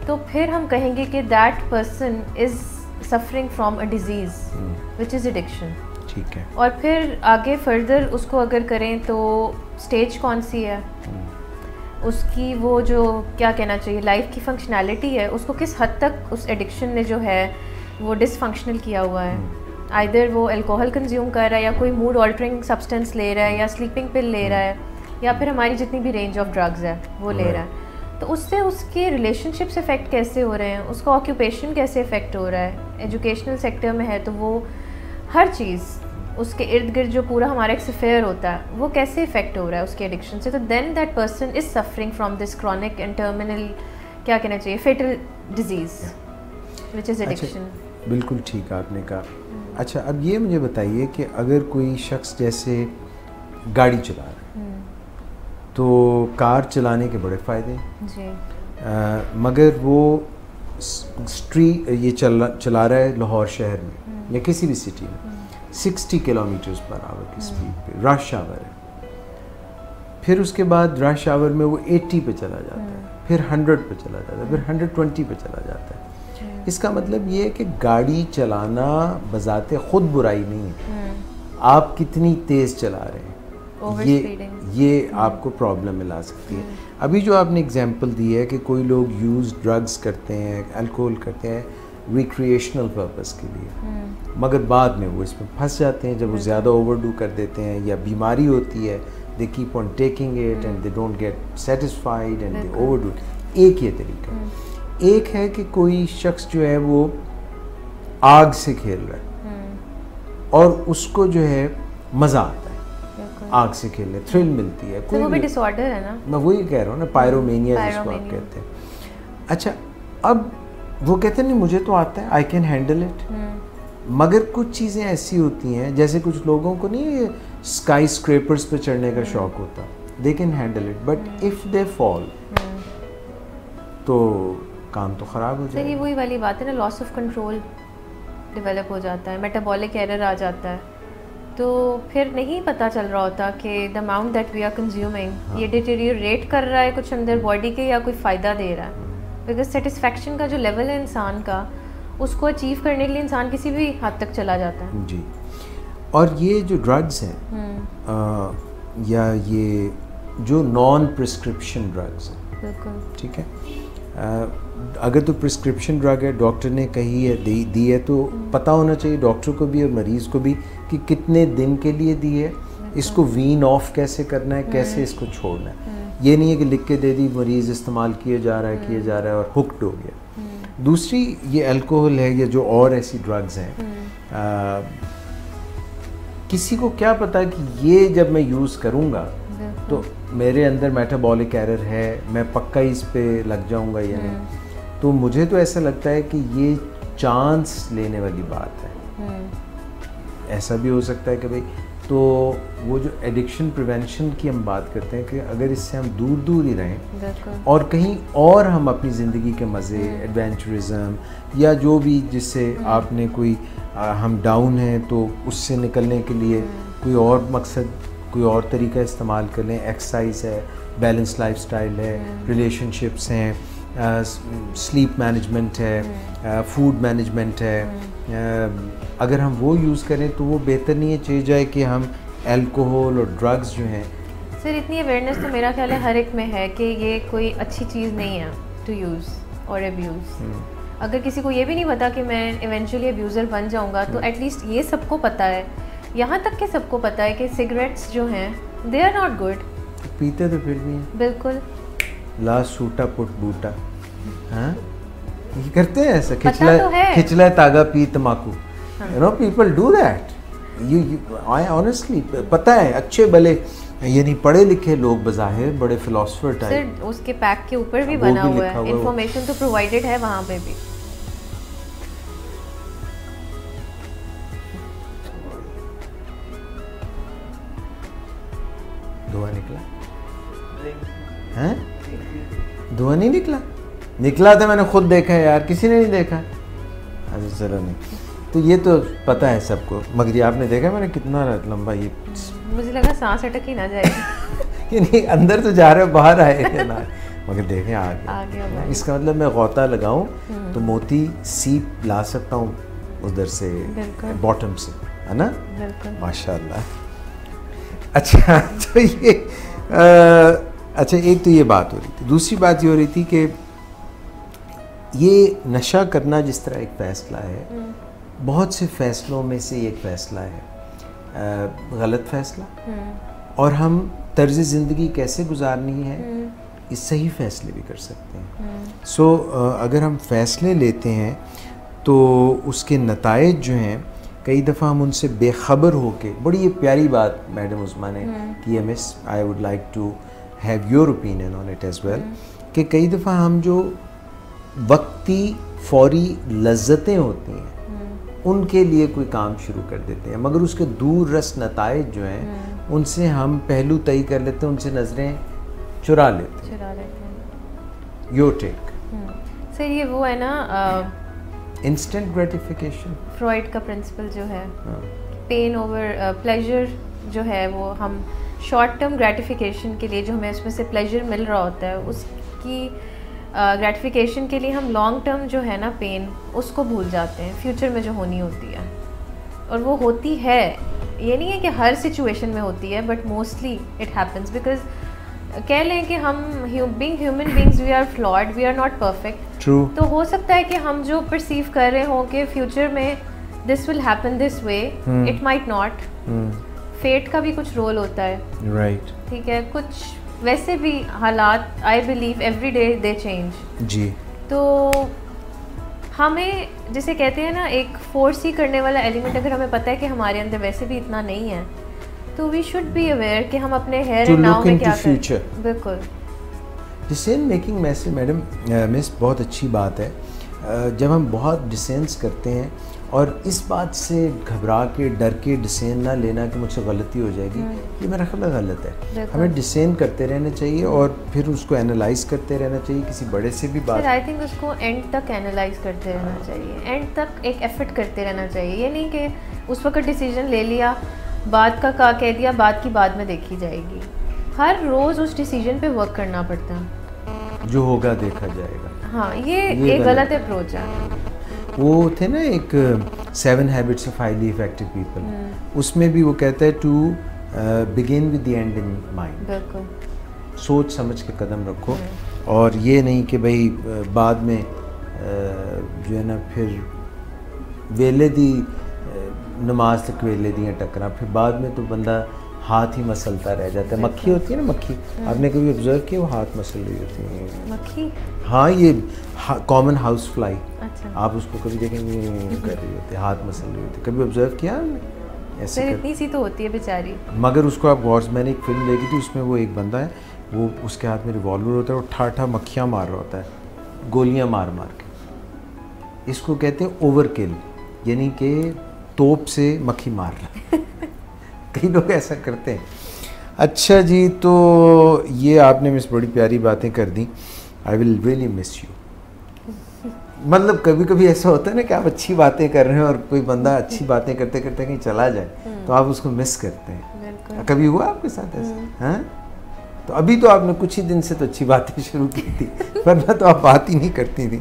तो फिर हम कहेंगे कि that person is suffering from a disease which is addiction. ठीक है। और फिर आगे फर्दर उसको अगर करें तो स्टेज कौन सी है, उसकी वो जो क्या कहना चाहिए लाइफ की फंक्शनैलिटी है, उसको किस हद तक उस एडिक्शन ने जो है वो डिसफंक्शनल किया हुआ है। आइदर वो अल्कोहल कंज्यूम कर रहा है या कोई मूड ऑल्टरिंग सब्सटेंस ले रहा है या स्लीपिंग पिल ले रहा है या फिर हमारी जितनी भी रेंज ऑफ ड्रग्स है वो ले रहा है, तो उससे उसके रिलेशनशिप्स इफ़ेक्ट कैसे हो रहे हैं, उसका ऑक्यूपेशन कैसे इफ़ेक्ट हो रहा है। एजुकेशनल सेक्टर में है तो वो हर चीज़ उसके इर्द गिर्द जो पूरा हमारा एक सफ़ेयर होता है वो कैसे इफ़ेक्ट हो रहा है उसके एडिक्शन से। तो then that person is suffering from this chronic and terminal, क्या कहना चाहिए, fatal disease which is addiction. बिल्कुल ठीक आपने कहा। अच्छा, अब ये मुझे बताइए कि अगर कोई शख्स जैसे गाड़ी चला रहा है तो कार चलाने के बड़े फ़ायदे हैं, मगर वो ये चला रहा है लाहौर शहर में या किसी भी सिटी में 60 किलोमीटर्स पर आवर की स्पीड पे, रश आवर है, फिर उसके बाद रश आवर में वो 80 पे चला जाता है, फिर 100 पे चला जाता है, फिर 120 पे चला जाता है। इसका मतलब ये है कि गाड़ी चलाना बजाते खुद बुराई नहीं है, आप कितनी तेज़ चला रहे हैं ये आपको प्रॉब्लम में ला सकती है। अभी जो आपने एग्जांपल दी है कि कोई लोग यूज़ ड्रग्स करते हैं, अल्कोहल करते हैं रिक्रिएशनल पर्पस के लिए, मगर बाद में वो इसमें फंस जाते हैं जब वो ज़्यादा ओवरडू कर देते हैं या बीमारी होती है, they keep on taking it and they don't get satisfied and they overdo. एक ये तरीका है। एक है कि कोई शख्स जो है वो आग से खेल रहा है और उसको जो है मज़ा आता है आग से खेलने, थ्रिल मिलती है। तो वो भी डिसऑर्डर है ना, मैं वही कह रहा हूँ ना, पायरोमेनिया जिसको आप कहते हैं। अच्छा, अब वो कहते हैं नहीं मुझे तो आता है, आई कैन हैंडल इट, मगर कुछ चीज़ें ऐसी होती हैं जैसे कुछ लोगों को नहीं स्काई स्क्रैपर्स पे चढ़ने का शौक होता, they can handle it, but if they fall तो काम तो ख़राब हो जाएगा। ये वही वाली बात है ना, लॉस ऑफ कंट्रोल डेवलप हो जाता है, मेटाबॉलिक एरर आ जाता है, तो फिर नहीं पता चल रहा होता कि the amount that we are consuming ये डिटेरियोरेट कर रहा है कुछ अंदर बॉडी के या कोई फ़ायदा दे रहा है। बिकॉज सेटिस्फैक्शन का जो लेवल है इंसान का, उसको अचीव करने के लिए इंसान किसी भी हद तक चला जाता है। जी। और ये जो ड्रग्स हैं या ये जो नॉन प्रिस्क्रिप्शन ड्रग्स हैं, बिल्कुल ठीक है, अगर तो प्रिस्क्रिप्शन ड्रग है, डॉक्टर ने कही है दी है, तो पता होना चाहिए डॉक्टर को भी और मरीज़ को भी कि कितने दिन के लिए दी है, इसको वीन ऑफ कैसे करना है, कैसे इसको छोड़ना है। ये नहीं है कि लिख के दे दी, मरीज़ इस्तेमाल किए जा रहा है और हुक्ड हो गया। दूसरी ये अल्कोहल है या जो और ऐसी ड्रग्स हैं, किसी को क्या पता कि ये जब मैं यूज़ करूँगा तो मेरे अंदर मेटाबॉलिक एरर है, मैं पक्का इस पे लग जाऊंगा या नहीं। तो मुझे तो ऐसा लगता है कि ये चांस लेने वाली बात है। ऐसा भी हो सकता है कि भाई, तो वो जो एडिक्शन प्रिवेंशन की हम बात करते हैं कि अगर इससे हम दूर दूर ही रहें और कहीं और हम अपनी ज़िंदगी के मज़े, एडवेंचरिज्म या जो भी जिससे आपने कोई हम डाउन हैं तो उससे निकलने के लिए कोई और मकसद, कोई और तरीका इस्तेमाल कर लें। एक्सरसाइज है, बैलेंस लाइफस्टाइल है, रिलेशनशिप्स हैं, स्लीप मैनेजमेंट है, फूड मैनेजमेंट है। अगर हम वो यूज़ करें तो वो बेहतर नहीं है चाहिए जाए कि हम अल्कोहल और ड्रग्स जो हैं। सर इतनी अवेयरनेस तो मेरा ख्याल है हर एक में है कि ये कोई अच्छी चीज़ नहीं है टू यूज़ और अब्यूज़। अगर किसी को ये भी नहीं पता कि मैं इवेंचुअली अब्यूज़र बन जाऊँगा, तो एटलीस्ट ये सबको पता है, यहाँ तक कि सबको पता है कि सिगरेट्स जो हैं दे आर नॉट गुड। पीते तो फिर भी हैं। बिल्कुल। ला सूटा पुट बूटा, हाँ ये करते हैं ऐसा, तो खिचला तागा पी तमाकू, you know people do that. I honestly पता है, अच्छे भले ये नहीं पढ़े लिखे लोग बज़ाहिर बड़े फिलोसफर टाइप, सर उसके पैक के ऊपर भी बना हुआ है, इन्फॉर्मेशन तो प्रोवाइडेड है वहाँ पे भी। धुआं निकला हैं? धुआं नहीं निकला? निकला था, मैंने खुद देखा है यार, किसी ने नहीं देखा। अच्छा चलो नहीं, तो ये तो पता है सबको, मगर ये आपने देखा मैंने कितना लंबा ये, मुझे लगा सांस अटक ही ना जाए। ये नहीं अंदर तो जा रहे हो, बाहर आए ना, मगर देखें आ गया। इसका मतलब मैं गौता लगाऊं तो मोती सीप ला सकता हूँ उधर से, बॉटम से, है ना? माशाल्लाह। अच्छा तो ये अच्छा एक तो ये बात हो रही थी, दूसरी बात ये हो रही थी कि ये नशा करना जिस तरह एक फ़ैसला है, बहुत से फ़ैसलों में से एक फ़ैसला है गलत फ़ैसला, और हम तर्ज़ ज़िंदगी कैसे गुजारनी है इस सही फ़ैसले भी कर सकते हैं। सो अगर हम फ़ैसले लेते हैं तो उसके नताइज जो हैं कई दफ़ा हम उनसे बेखबर होके, बड़ी ये प्यारी बात मैडम उस्मा ने की है, miss I would like to have your opinion on it as well, कि कई दफ़ा हम जो वक्ती फौरी लज्जतें होती हैं उनके लिए कोई काम शुरू कर देते हैं, मगर उसके दूर रस नताइज जो हैं उनसे हम पहलू तय कर लेते हैं, उनसे नज़रें चुरा लेते हैं। योर टेक सर ये वो है ना इंस्टेंट ग्रेटिफिकेशन, फ्रॉइड का प्रिंसिपल जो है, पेन ओवर प्लेजर जो है, वो हम शॉर्ट टर्म ग्रेटिफिकेशन के लिए जो हमें उसमें से प्लेजर मिल रहा होता है, उसकी ग्रेटिफिकेशन के लिए हम लॉन्ग टर्म जो है ना पेन, उसको भूल जाते हैं फ्यूचर में जो होनी होती है, और वो होती है ये नहीं है कि हर सिचुएशन में होती है, but mostly it happens because कह लें कि हम being human beings we are flawed, we are not perfect. True. तो हो सकता है कि हम जो परसीव कर रहे हों कि फ्यूचर में this will happen this way, it might not. Fate का भी कुछ रोल होता है, राइट। ठीक है, कुछ वैसे भी हालात I believe every day they change जी। तो हमें जिसे कहते हैं ना एक फोर्स ही करने वाला एलिमेंट, अगर हमें पता है कि हमारे अंदर वैसे भी इतना नहीं है तो वी शुड बी अवेयर कि हम अपने हेयर एंड नाउ में क्या करें। बिल्कुल। डिसीजन मेकिंग में से मैडम मिस बहुत अच्छी बात है, जब हम बहुत डिसीजंस करते हैं और इस बात से घबरा के डर के डिसीजन ना लेना कि मुझसे गलती हो जाएगी, ये मेरा ख्याल गलत है। हमें डिसीजन करते रहना चाहिए और फिर उसको एनालाइज करते रहना चाहिए, किसी बड़े से भी बात। आई थिंक उसको एंड तक एनालाइज करते रहना चाहिए, एंड तक एक एफर्ट करते रहना चाहिए। ये नहीं कि उस वक्त डिसीजन ले लिया, बात का कह दिया, बात की बाद में देखी जाएगी। हर रोज़ उस डिसीजन पे वर्क करना पड़ता है, जो होगा देखा जाएगा। हाँ, ये एक गलत अप्रोच है। वो थे ना एक 7 habits of highly effective people, उसमें भी वो कहता है to begin with the end in mind. बिल्कुल। सोच समझ के कदम रखो और ये नहीं कि भाई बाद में जो है ना फिर वेले दी नमाज तक वेले दियाँ टकरा, फिर बाद में तो बंदा हाथ ही मसलता रह जाता है। मक्खी होती है ना, मक्खी, आपने कभी ऑब्जर्व किया वो हाथ मसल रही होती है मक्खी? हाँ, ये कॉमन हाउस फ्लाई। अच्छा। आप उसको कभी देखेंगे कर रही होती है, हाथ मसल रही होती है, कभी ऑब्जर्व किया ऐसे? इतनी सी तो होती है बेचारी, मगर उसको आप गौर से, मैंने एक फिल्म देखी थी, उसमें वो एक बंदा है, वो उसके हाथ में रिवॉल्वर होता है, वो ठाठा मक्खियाँ मार रहा होता है, गोलियाँ मार मार के। इसको कहते हैं ओवरकिल, यानी कि तोप से मक्खी मार रहा। कई लोग ऐसा करते हैं। अच्छा जी, तो ये आपने मिस बड़ी प्यारी बातें कर दी। I will really miss you. मतलब कभी कभी ऐसा होता है ना कि आप अच्छी बातें कर रहे हैं और कोई बंदा अच्छी बातें करते करते कहीं चला जाए तो आप उसको मिस करते हैं। कभी हुआ आपके साथ ऐसा? हाँ, तो अभी तो आपने कुछ ही दिन से तो अच्छी बातें शुरू की थी, वरना तो आप बात ही नहीं करती थी।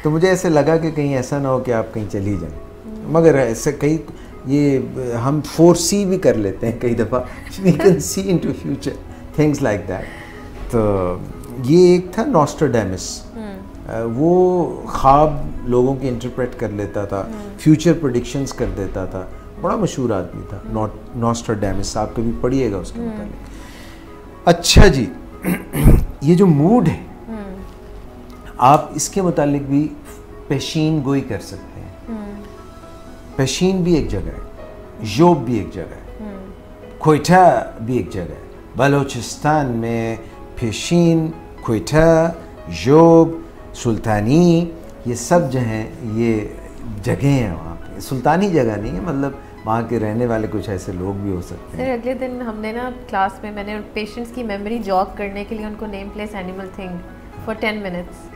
तो मुझे ऐसे लगा कि कहीं ऐसा ना हो कि आप कहीं चली जाएं, मगर ऐसे कई ये हम फोरसी भी कर लेते हैं कई दफ़ा, we can see into future things like that. तो ये एक था नॉस्ट्राडेमस, वो ख्वाब लोगों के इंटरप्रेट कर लेता था, फ्यूचर प्रेडिक्शंस कर देता था, बड़ा मशहूर आदमी था नॉस्ट्राडेमस, आप कभी पढ़िएगा उसके मुताबिक। अच्छा जी, ये जो मूड है आप इसके मुतालिक भी पेशीन गोई कर सकते हैं। पेशीन भी एक जगह है, योब भी एक जगह है, कोयटा भी एक जगह है। बलोचिस्तान में पेशीन, कोयटा, योब, सुल्तानी, ये सब जो हैं ये जगह हैं वहाँ पे। सुल्तानी जगह नहीं है, मतलब वहाँ के रहने वाले कुछ ऐसे लोग भी हो सकते हैं। सर अगले दिन हमने ना क्लास में मैंने पेशेंट्स की मेमोरी जॉग करने के लिए उनको name place animal thing for 10 minutes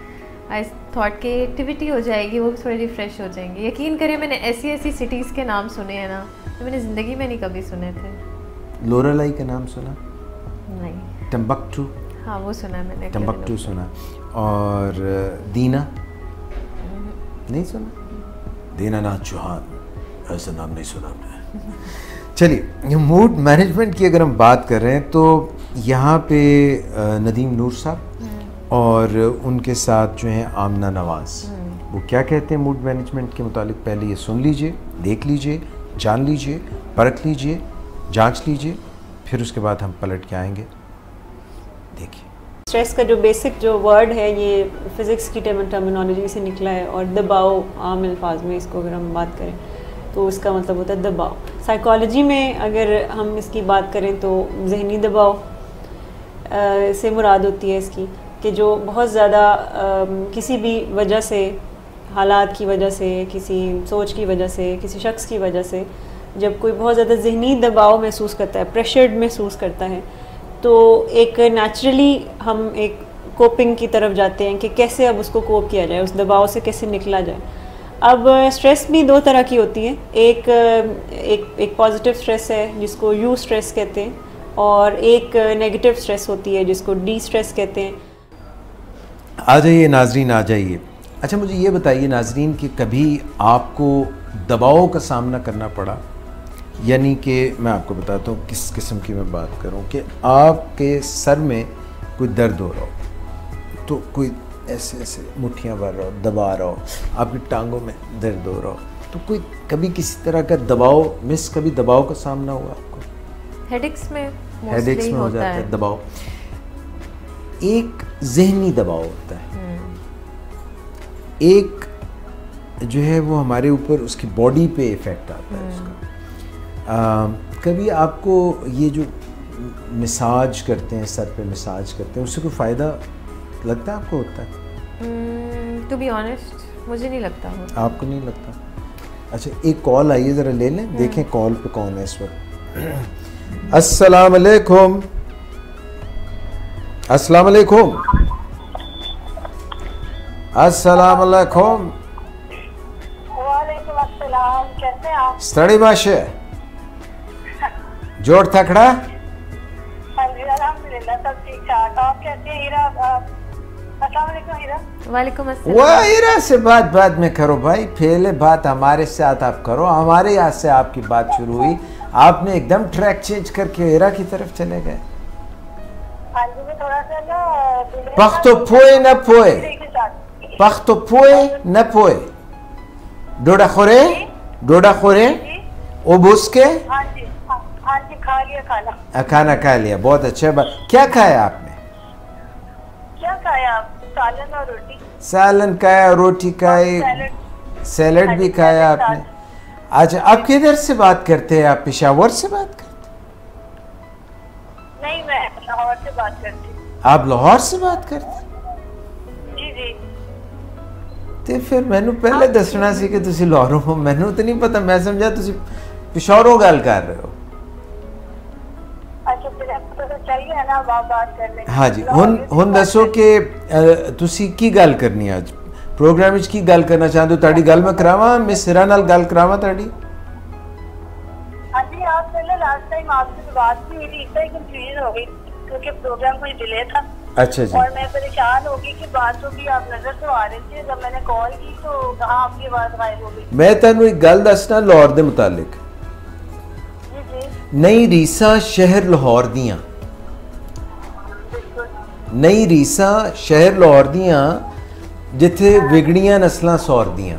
I thought की एक्टिविटी हो जाएगी, वो थोड़े रिफ्रेश हो जाएंगे। यकीन करिए मैंने ऐसी ऐसी सिटीज़ के नाम सुने हैं ना जो मैंने ज़िंदगी में नहीं कभी सुने थे। लोरालाई का नाम सुना? नहीं। टम्बकटू? हाँ वो सुना मैंने, टम्बकटू सुना। और दीना नहीं सुना? दीनानाथ चौहान, ऐसा नाम नहीं सुना आपने? चलिए, मूड मैनेजमेंट की अगर हम बात कर रहे हैं तो यहाँ पे नदीम नूर साहब और उनके साथ जो है आमना नवाज़, वो क्या कहते हैं मूड मैनेजमेंट के मुतालिक, पहले ये सुन लीजिए, देख लीजिए, जान लीजिए, परख लीजिए, जांच लीजिए, फिर उसके बाद हम पलट के आएंगे। देखिए, स्ट्रेस का जो बेसिक जो वर्ड है ये फिज़िक्स की टर्मिनोलॉजी से निकला है और दबाव आम अल्फाज में इसको अगर हम बात करें तो इसका मतलब होता है दबाव। साइकोलॉजी में अगर हम इसकी बात करें तो जहनी दबाव से मुराद होती है इसकी कि जो बहुत ज़्यादा किसी भी वजह से, हालात की वजह से, किसी सोच की वजह से, किसी शख्स की वजह से जब कोई बहुत ज़्यादा ज़हनी दबाव महसूस करता है, प्रेशर्ड महसूस करता है, तो एक नेचुरली हम एक कोपिंग की तरफ जाते हैं कि कैसे अब उसको कोप किया जाए, उस दबाव से कैसे निकला जाए। अब स्ट्रेस भी दो तरह की होती है, एक पॉजिटिव स्ट्रेस है जिसको यू स्ट्रेस कहते हैं और एक नेगेटिव स्ट्रेस होती है जिसको डी स्ट्रेस कहते हैं। आ जाइए नाजरीन, आ जाइए। अच्छा मुझे ये बताइए नाजरीन कि कभी आपको दबाव का सामना करना पड़ा, यानी कि मैं आपको बताता हूँ किस किस्म की मैं बात करूँ कि आपके सर में कोई दर्द हो रहा हो तो कोई ऐसे ऐसे मुट्ठियाँ भर रहा हो, दबा रहा हो, आपकी टांगों में दर्द हो रहा हो, तो कोई कभी किसी तरह का दबाव कभी दबाव का सामना हुआ आपको? हेडेक्स में हो जाता है दबाव। एक ज़हनी दबाव होता है, एक जो है वो हमारे ऊपर उसकी बॉडी पे इफ़ेक्ट आता है उसका। कभी आपको ये जो मसाज करते हैं, सर पे मसाज करते हैं, उससे कोई फ़ायदा लगता है आपको? होता है? टू बी ऑनेस्ट मुझे नहीं लगता हो। आपको नहीं लगता? अच्छा, एक कॉल आई है, ज़रा ले लें, देखें कॉल पे कौन है इस वक्त। अस्सलाम वालेकुम। अस्सलाम वालेकुम। अस्सलाम वालेकुम। वालेकुम अस्सलाम, कैसे हैं आप? स्टडी भाषा जोड़ थकड़ा। हाँ जी अल्हम्दुलिल्लाह सब ठीक ठाक। आप कैसे हैं हीरा? अस्सलाम वालेकुम हीरा। वालेकुम अस्सलाम। वो हीरा से बात बाद में करो भाई, पहले बात हमारे साथ आप करो। हमारे यहाँ से आपकी बात शुरू हुई, आपने एकदम ट्रैक चेंज करके हीरा की तरफ चले गए। हाँ जी मैं थोड़ा सा ना पख्तो पोए न पोए, पख्तो पोए न पोए, डोडा खोरे ओबूस के। हाँ जी खा लिया खाना। खाना खा लिया, बहुत अच्छा बात। क्या खाया आपने? क्या खाया आप? सालन और रोटी। सालन खाया, रोटी खाई, सैलड भी खाया आपने। अच्छा, आप किधर से बात करते हैं? आप पेशावर से बात करते? नहीं मैं लाहौर से बात करती हूँ। आप लाहौर से बात करते? जी जी। ਤੇ ਫਿਰ ਮੈਨੂੰ ਪਹਿਲੇ ਦੱਸਣਾ ਸੀ ਕਿ ਤੁਸੀਂ ਲਾਹੌਰੋਂ ਹੋ। ਮੈਨੂੰ ਤਾਂ ਨਹੀਂ ਪਤਾ, ਮੈਂ ਸਮਝਿਆ ਤੁਸੀਂ ਪਿਸ਼ੌਰੋਂ ਗੱਲ ਕਰ ਰਹੇ ਹੋ। अच्छा फिर आपको तो चाहिए है ना बात करने। हाँ जी, ਹੁਣ ਦੱਸੋ ਕਿ ਤੁਸੀਂ ਕੀ ਗੱਲ ਕਰਨੀ ਹੈ ਅੱਜ प्रोग्राम की गल करना चाहते हो? ताड़ी गल मैं करावा, मिस हिरा नाल गल करावा ताड़ी। हाँ जी, आप पहले लास्ट टाइम आपसे बात की थी, इससे कंफ्यूजन हो गई क्योंकि प्रोग्राम कुछ डिले था। अच्छा जी। और मैं परेशान हो गई कि बात होगी, आप नजर तो आ रहे थे। जब मैंने कॉल की तो कहाँ आपकी आवाज गायब हो गई। मैं तेनू एक गल दसना लाहौर दे मुतालिक। नई रीसा शहर लाहौर दियां, नई रीसा शहर लाहौर दियां, जिथे विगड़ियां नस्लां सौर दियां,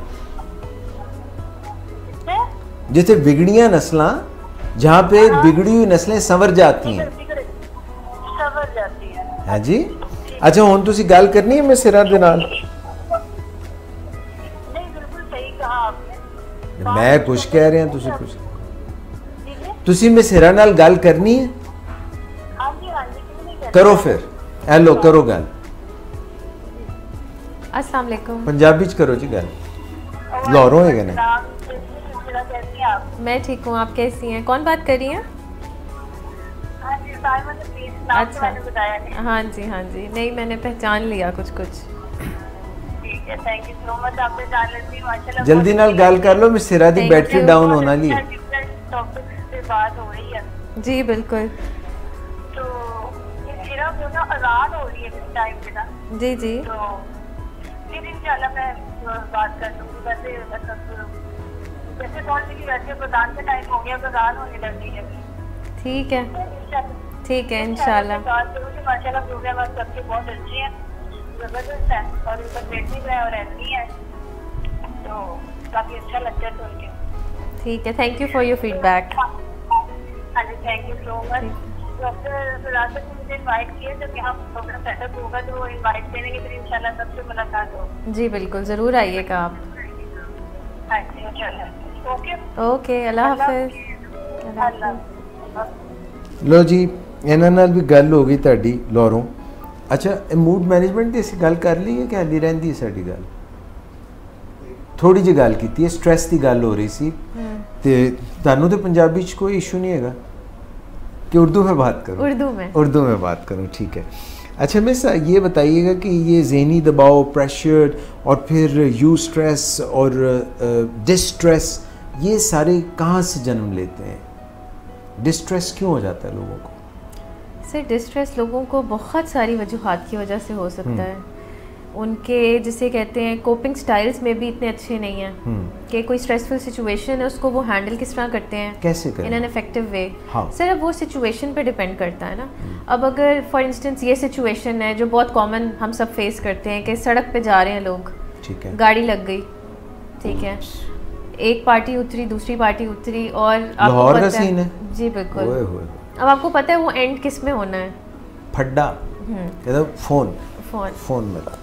जिथे बिगड़ियां नस्लां, जहाँ पे बिगड़ी हुई नस्लें संवर जाती हैं। हाँ जी। अच्छा, हुण तुसी गल करनी है मैं सिरा दे नाल? मैं कुछ कह रहा, तुसी कुछ, तुसी मैं सिरा नाल गल करनी है? करो फिर, हेलो करो गल। अस्सलाम वालेकुम। पंजाबी च करो जी गल, लाहौरों है ना। मैं ठीक हूँ, आप कैसी हैं? कौन बात कर रही हैं? अच्छा, हाँ जी हाँ जी, नहीं मैंने पहचान लिया कुछ कुछ। जल्दी नाल गल कर लो, मैं सिरा दी बैटरी डाउन होना ली। बात हो रही है जी बिल्कुल। तो सिरा वो ना आजाद हो रही है इस टाइम पे ना। जी जी। तो फिर इंशाल्लाह मैं बात कर लूँगी। वैसे जैसे कौन सी वैसे प्रधान का टाइम हो गया, प्रधान होने लग गई है। ठीक है ठीक है इंशाल्लाह। माशाल्लाह प्रोग्राम आप सबके बहुत अच्छे हैं, जबरदस्त है और उनका बेटी है और एमडी है, तो काफ़ी अच्छा लगता है सुन के। ठीक है, thank you for your feedback. हाँ जी, thank you so much. Doctor Firasat ने मुझे इनवाइट किया, जब यहाँ प्रोग्राम सेटअप होगा तो इनवाइट करेंगे, फिर इंशाल्लाह सबसे मुलाकात होगी। जी बिल्कुल, ज़रूर आइएगा आप। हाँ जी इंशाल्लाह। ओके ओके, अल्लाह हाफिज़। लो जी, इन्हां नाल भी गल हो गई ताड़ी लाहौरों। अच्छा, मूड मैनेजमेंट की असीं गल कर ली है कि हाली रहिंदी है साडी गल? थोड़ी जी गल की, स्ट्रैस की गल हो रही सी, ते तुहानू तो पंजाबी च कोई इशू नहीं है कि उर्दू में बात करूँ? उर्दू में बात करूँ, ठीक है। अच्छा मिस, ये बताइएगा कि ये ज़हनी दबाव, प्रेशर और फिर यू स्ट्रेस और डिस्ट्रेस, ये सारे कहाँ से जन्म लेते हैं? डिस्ट्रेस क्यों हो जाता है लोगों को? सर डिस्ट्रेस लोगों को बहुत सारी वजूहात की वजह से हो सकता है। उनके जिसे कहते हैं कोपिंग स्टाइल्स में भी इतने अच्छे नहीं हैं कि कोई स्ट्रेसफुल सिचुएशन है उसको वो हैंडल किस तरह करते हैं, कैसे करें इन एन इफेक्टिव वे। हाँ। सर अब वो सिचुएशन पे डिपेंड करता है ना। अब अगर फॉर इंस्टेंस ये सिचुएशन है जो बहुत कॉमन हम सब फेस करते हैं कि सड़क पे जा रहे हैं लोग, ठीक है, गाड़ी लग गई, ठीक है, एक पार्टी उतरी, दूसरी पार्टी उतरी और आपको लाहौर का पता सीन है। जी बिल्कुल। ओए होए, अब आपको पता है वो एंड किस में होना है, फड्डा कहता फोन मिला,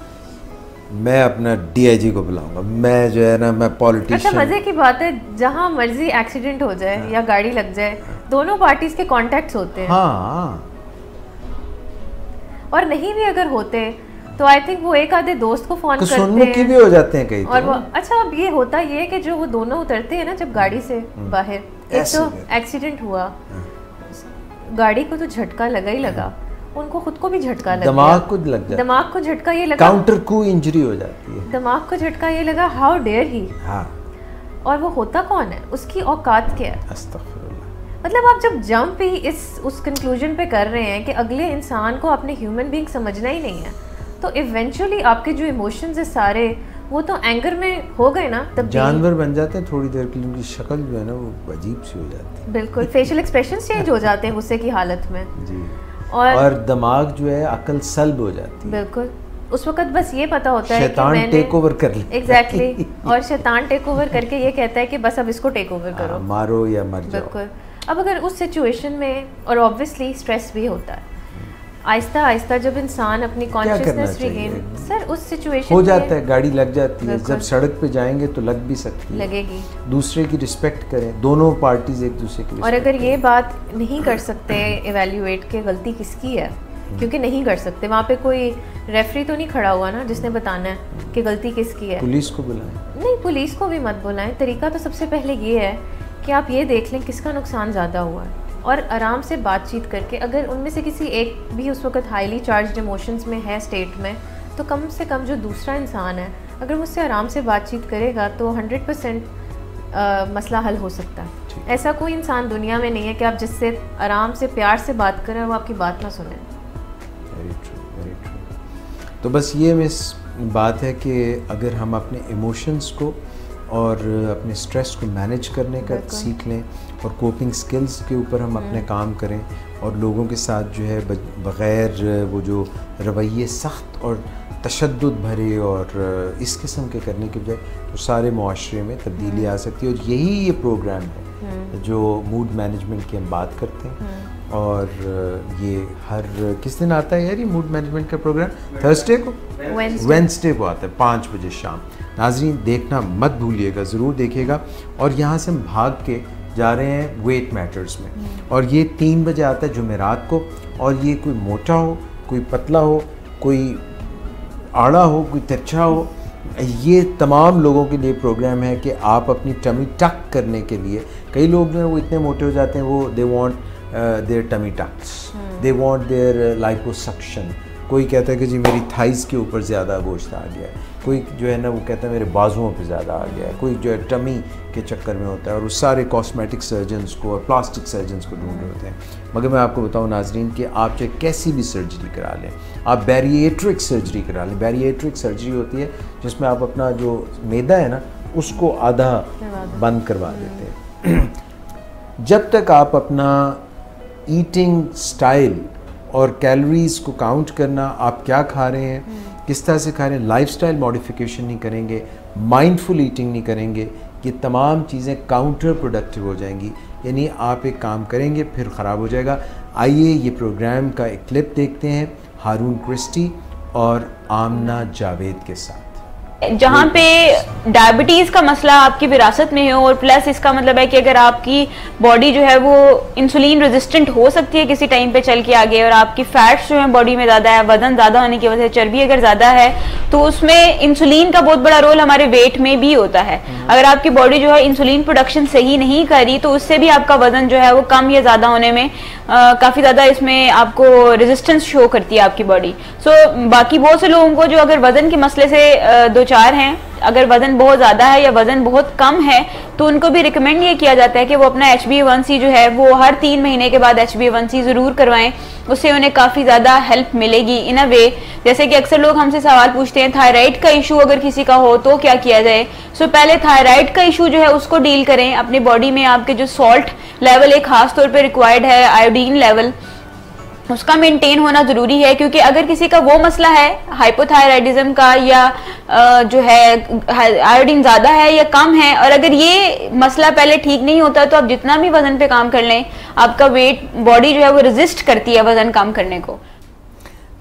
मैं अपना डीआईजी को बुलाऊंगा, मैं जो है ना मैं पॉलिटिशियन। अच्छा मजे की बात है जहां मर्जी एक्सीडेंट हो जाए या गाड़ी लग जाए, दोनों पार्टीज के कॉन्टेक्ट्स होते हैं। हाँ। और नहीं भी अगर होते तो आई थिंक वो एक आधे दोस्त को फोन करते हैं, की भी हो जाते हैं कई और वो अच्छा अब ये होता ये है कि जो वो दोनों उतरते हैं ना जब गाड़ी से बाहर, एक तो एक्सीडेंट हुआ, गाड़ी को तो झटका लगा ही लगा, उनको खुद को भी झटका लगा, दिमाग को लग जाता, दिमाग को झटका ये लगा, काउंटर को इंजरी हो जाती है, दिमाग को झटका ये लगा, हाउ डेयर ही। हाँ। और वो होता कौन है, उसकी औकात क्या है। अस्तगफिरुल्लाह। मतलब आप जब जंप ही उस कंक्लूजन पे कर रहे हैं कि अगले इंसान को अपने ह्यूमन बीइंग समझना ही नहीं है, तो इवेंचुअली आपके जो इमोशंस है सारे वो तो एंगर में हो गए ना, तब जानवर बन जाते हैं थोड़ी देर के लिए, उनकी शक्ल जो है ना वो अजीब सी हो जाती है, बिल्कुल फेशियल एक्सप्रेशंस चेंज हो जाते हैं गुस्से की हालत में जी। और दिमाग जो है अकल सल्ब हो जाती है, बिल्कुल उस वक्त बस ये पता होता है कि शैतान मैंने टेक ओवर कर ले। एग्जैक्टली और शैतान टेक ओवर करके ये कहता है कि बस अब इसको टेक ओवर करो, मारो या मर जाओ। बिल्कुल। अब अगर उस सिचुएशन में, और ऑब्वियसली स्ट्रेस भी होता है, आहिस्ता आहिस्ता जब इंसान अपनी कॉन्शियसनेस रिगेन, सर उस सिचुएशन हो जाता है, गाड़ी लग जाती है, बिल्कुल। जब सड़क पे जाएंगे तो लग भी सकती है, लगेगी। दूसरे की रिस्पेक्ट करें, दोनों पार्टीज एक दूसरे की और respect अगर ये करें। बात नहीं कर सकते इवैल्यूएट के गलती किसकी है, क्योंकि नहीं कर सकते, वहाँ पे कोई रेफरी तो नहीं खड़ा हुआ ना जिसने बताना है कि गलती किसकी है। पुलिस को बुलाएं, नहीं पुलिस को भी मत बुलाएं, तरीका तो सबसे पहले ये है कि आप ये देख लें किसका नुकसान ज़्यादा हुआ है, और आराम से बातचीत करके, अगर उनमें से किसी एक भी उस वक्त हाईली चार्ज्ड इमोशंस में है, स्टेट में, तो कम से कम जो दूसरा इंसान है अगर मुझसे आराम से बातचीत करेगा तो 100% मसला हल हो सकता है। ऐसा कोई इंसान दुनिया में नहीं है कि आप जिससे आराम से प्यार से बात करें वो आपकी बात ना सुने। Very true, very true. तो बस ये मिस बात है कि अगर हम अपने इमोशंस को और अपने स्ट्रेस को मैनेज करने का सीख लें और कोपिंग स्किल्स के ऊपर हम अपने काम करें, और लोगों के साथ जो है बग़ैर वो जो रवैये सख्त और तशद्दुद भरे और इस किस्म के करने के बजाय, तो सारे मुआशरे में तब्दीली आ सकती है। और यही ये प्रोग्राम है जो मूड मैनेजमेंट की हम बात करते हैं, और ये हर किस दिन आता है यार ये मूड मैनेजमेंट का प्रोग्राम? थर्सडे को, वेंसडे को आता है 5 बजे शाम। नाज़रीन देखना मत भूलिएगा, ज़रूर देखिएगा। और यहाँ से हम भाग के जा रहे हैं वेट मैटर्स में, और ये 3 बजे आता है जुमेरात को। और ये कोई मोटा हो, कोई पतला हो, कोई आड़ा हो, कोई तिरछा हो, ये तमाम लोगों के लिए प्रोग्राम है कि आप अपनी टमी टक करने के लिए, कई लोग जो हैं वो इतने मोटे हो जाते हैं, वो they want their tummy tucks, they want their liposuction. कोई कहता है कि जी मेरी थाइस के ऊपर ज़्यादा गोश्त आ गया है, कोई जो है ना वो कहता है मेरे बाजुओं पे ज़्यादा आ गया है, कोई जो है टमी के चक्कर में होता है, और वो सारे कॉस्मेटिक सर्जन्स को और प्लास्टिक सर्जन्स को ढूंढ रहे होते हैं। मगर मैं आपको बताऊं नाजरीन कि आप चाहे कैसी भी सर्जरी करा लें, आप बैरिएट्रिक सर्जरी करा लें। बैरिएट्रिक सर्जरी होती है जिसमें आप अपना जो मैदा है ना उसको आधा बंद करवा देते हैं। जब तक आप अपना ईटिंग स्टाइल और कैलोरीज को काउंट करना, आप क्या खा रहे हैं, किस तरह से खा रहे हैं, लाइफस्टाइल मॉडिफिकेशन नहीं करेंगे, माइंडफुल ईटिंग नहीं करेंगे, ये तमाम चीज़ें काउंटर प्रोडक्टिव हो जाएंगी। यानी आप एक काम करेंगे फिर ख़राब हो जाएगा। आइए ये प्रोग्राम का एक क्लिप देखते हैं हारून क्रिस्टी और आमना जावेद के साथ। जहाँ पे डायबिटीज़ का मसला आपकी विरासत में हो, और प्लस इसका मतलब है कि अगर आपकी बॉडी जो है वो इंसुलिन रेजिस्टेंट हो सकती है किसी टाइम पे चल के आगे, और आपकी फैट्स जो है बॉडी में ज़्यादा है, वजन ज़्यादा होने की वजह से चर्बी अगर ज़्यादा है, तो उसमें इंसुलिन का बहुत बड़ा रोल हमारे वेट में भी होता है। अगर आपकी बॉडी जो है इंसुलिन प्रोडक्शन सही नहीं कर रही, तो उससे भी आपका वजन जो है वो कम या ज़्यादा होने में काफ़ी ज़्यादा इसमें आपको रेजिस्टेंस शो करती है आपकी बॉडी। सो बाकी बहुत से लोगों को जो अगर वजन के मसले से दो चार हैं, अगर वजन बहुत ज़्यादा है या वजन बहुत कम है तो उनको भी रिकमेंड ये किया जाता है कि वो अपना HbA1c जो है वो हर 3 महीने के बाद HbA1c ज़रूर करवाएं, उससे उन्हें काफ़ी ज़्यादा हेल्प मिलेगी इन अ वे। जैसे कि अक्सर लोग हमसे सवाल पूछते हैं थायराइड का इशू अगर किसी का हो तो क्या किया जाए। सो पहले थायराइड का इशू जो है उसको डील करें। अपनी बॉडी में आपके जो सॉल्ट लेवल एक खास तौर पे रिक्वायर्ड है, आयोडीन लेवल, उसका मेंटेन होना ज़रूरी है। क्योंकि अगर किसी का वो मसला है हाइपोथायराइडिज्म का या जो है आयोडीन ज़्यादा है या कम है, और अगर ये मसला पहले ठीक नहीं होता तो आप जितना भी वज़न पे काम कर लें आपका वेट बॉडी जो है वो रेजिस्ट करती है वज़न कम करने को।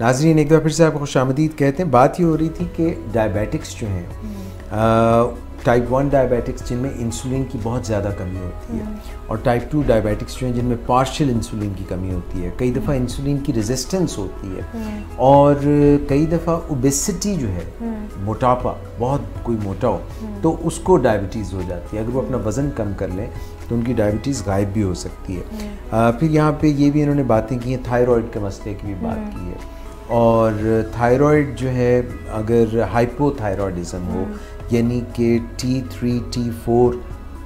नाज़रीन एक बार फिर से आपको खुशामदीद कहते हैं। बात ये हो रही थी कि डायबिटिक्स जो हैं टाइप 1 डायबिटिक्स जिनमें इंसुलिन की बहुत ज़्यादा कमी होती है, और टाइप 2 डायबिटिक्स जो हैं जिनमें पार्शियल इंसुलिन की कमी होती है, कई दफ़ा इंसुलिन की रेजिस्टेंस होती है, और कई दफ़ा ओबेसिटी जो है मोटापा, बहुत कोई मोटा हो तो उसको डायबिटीज़ हो जाती है। अगर वो अपना वज़न कम कर लें तो उनकी डायबिटीज़ गायब भी हो सकती है। फिर यहाँ पे ये भी इन्होंने बातें की हैं, थायराइड के मसले की भी बात की है, और थायराइड जो है अगर हाइपोथायराइडिज्म हो यानी कि T3 T4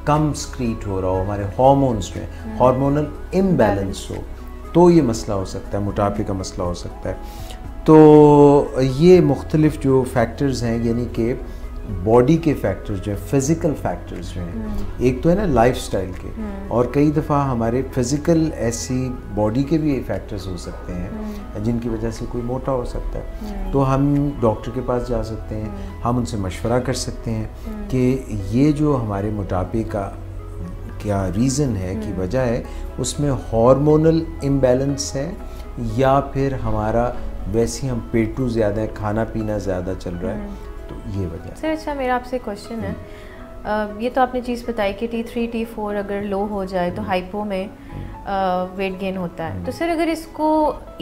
कम स्क्रीट हो रहा हो, हमारे हार्मोन्स जो हैं हार्मोनल इम्बैलेंस हो, तो ये मसला हो सकता है, मोटापे का मसला हो सकता है। तो ये मुख्तलिफ जो फैक्टर्स हैं यानी कि बॉडी के फैक्टर्स जो हैं, फिज़िकल फैक्टर्स जो हैं, एक तो है ना लाइफस्टाइल के, और कई दफ़ा हमारे फिज़िकल ऐसी बॉडी के भी फैक्टर्स हो सकते हैं जिनकी वजह से कोई मोटा हो सकता है। तो हम डॉक्टर के पास जा सकते हैं, हम उनसे मशवरा कर सकते हैं कि ये जो हमारे मोटापे का क्या रीज़न है, की वजह है, उसमें हार्मोनल इम्बैलेंस है या फिर हमारा वैसे हम पेटू ज़्यादा है, खाना पीना ज़्यादा चल रहा है, तो ये वजह। सर अच्छा मेरा आपसे क्वेश्चन है, ये तो आपने चीज़ बताई कि T3 T4 अगर लो हो जाए तो हाइपो में वेट गेन होता है, तो सर अगर इसको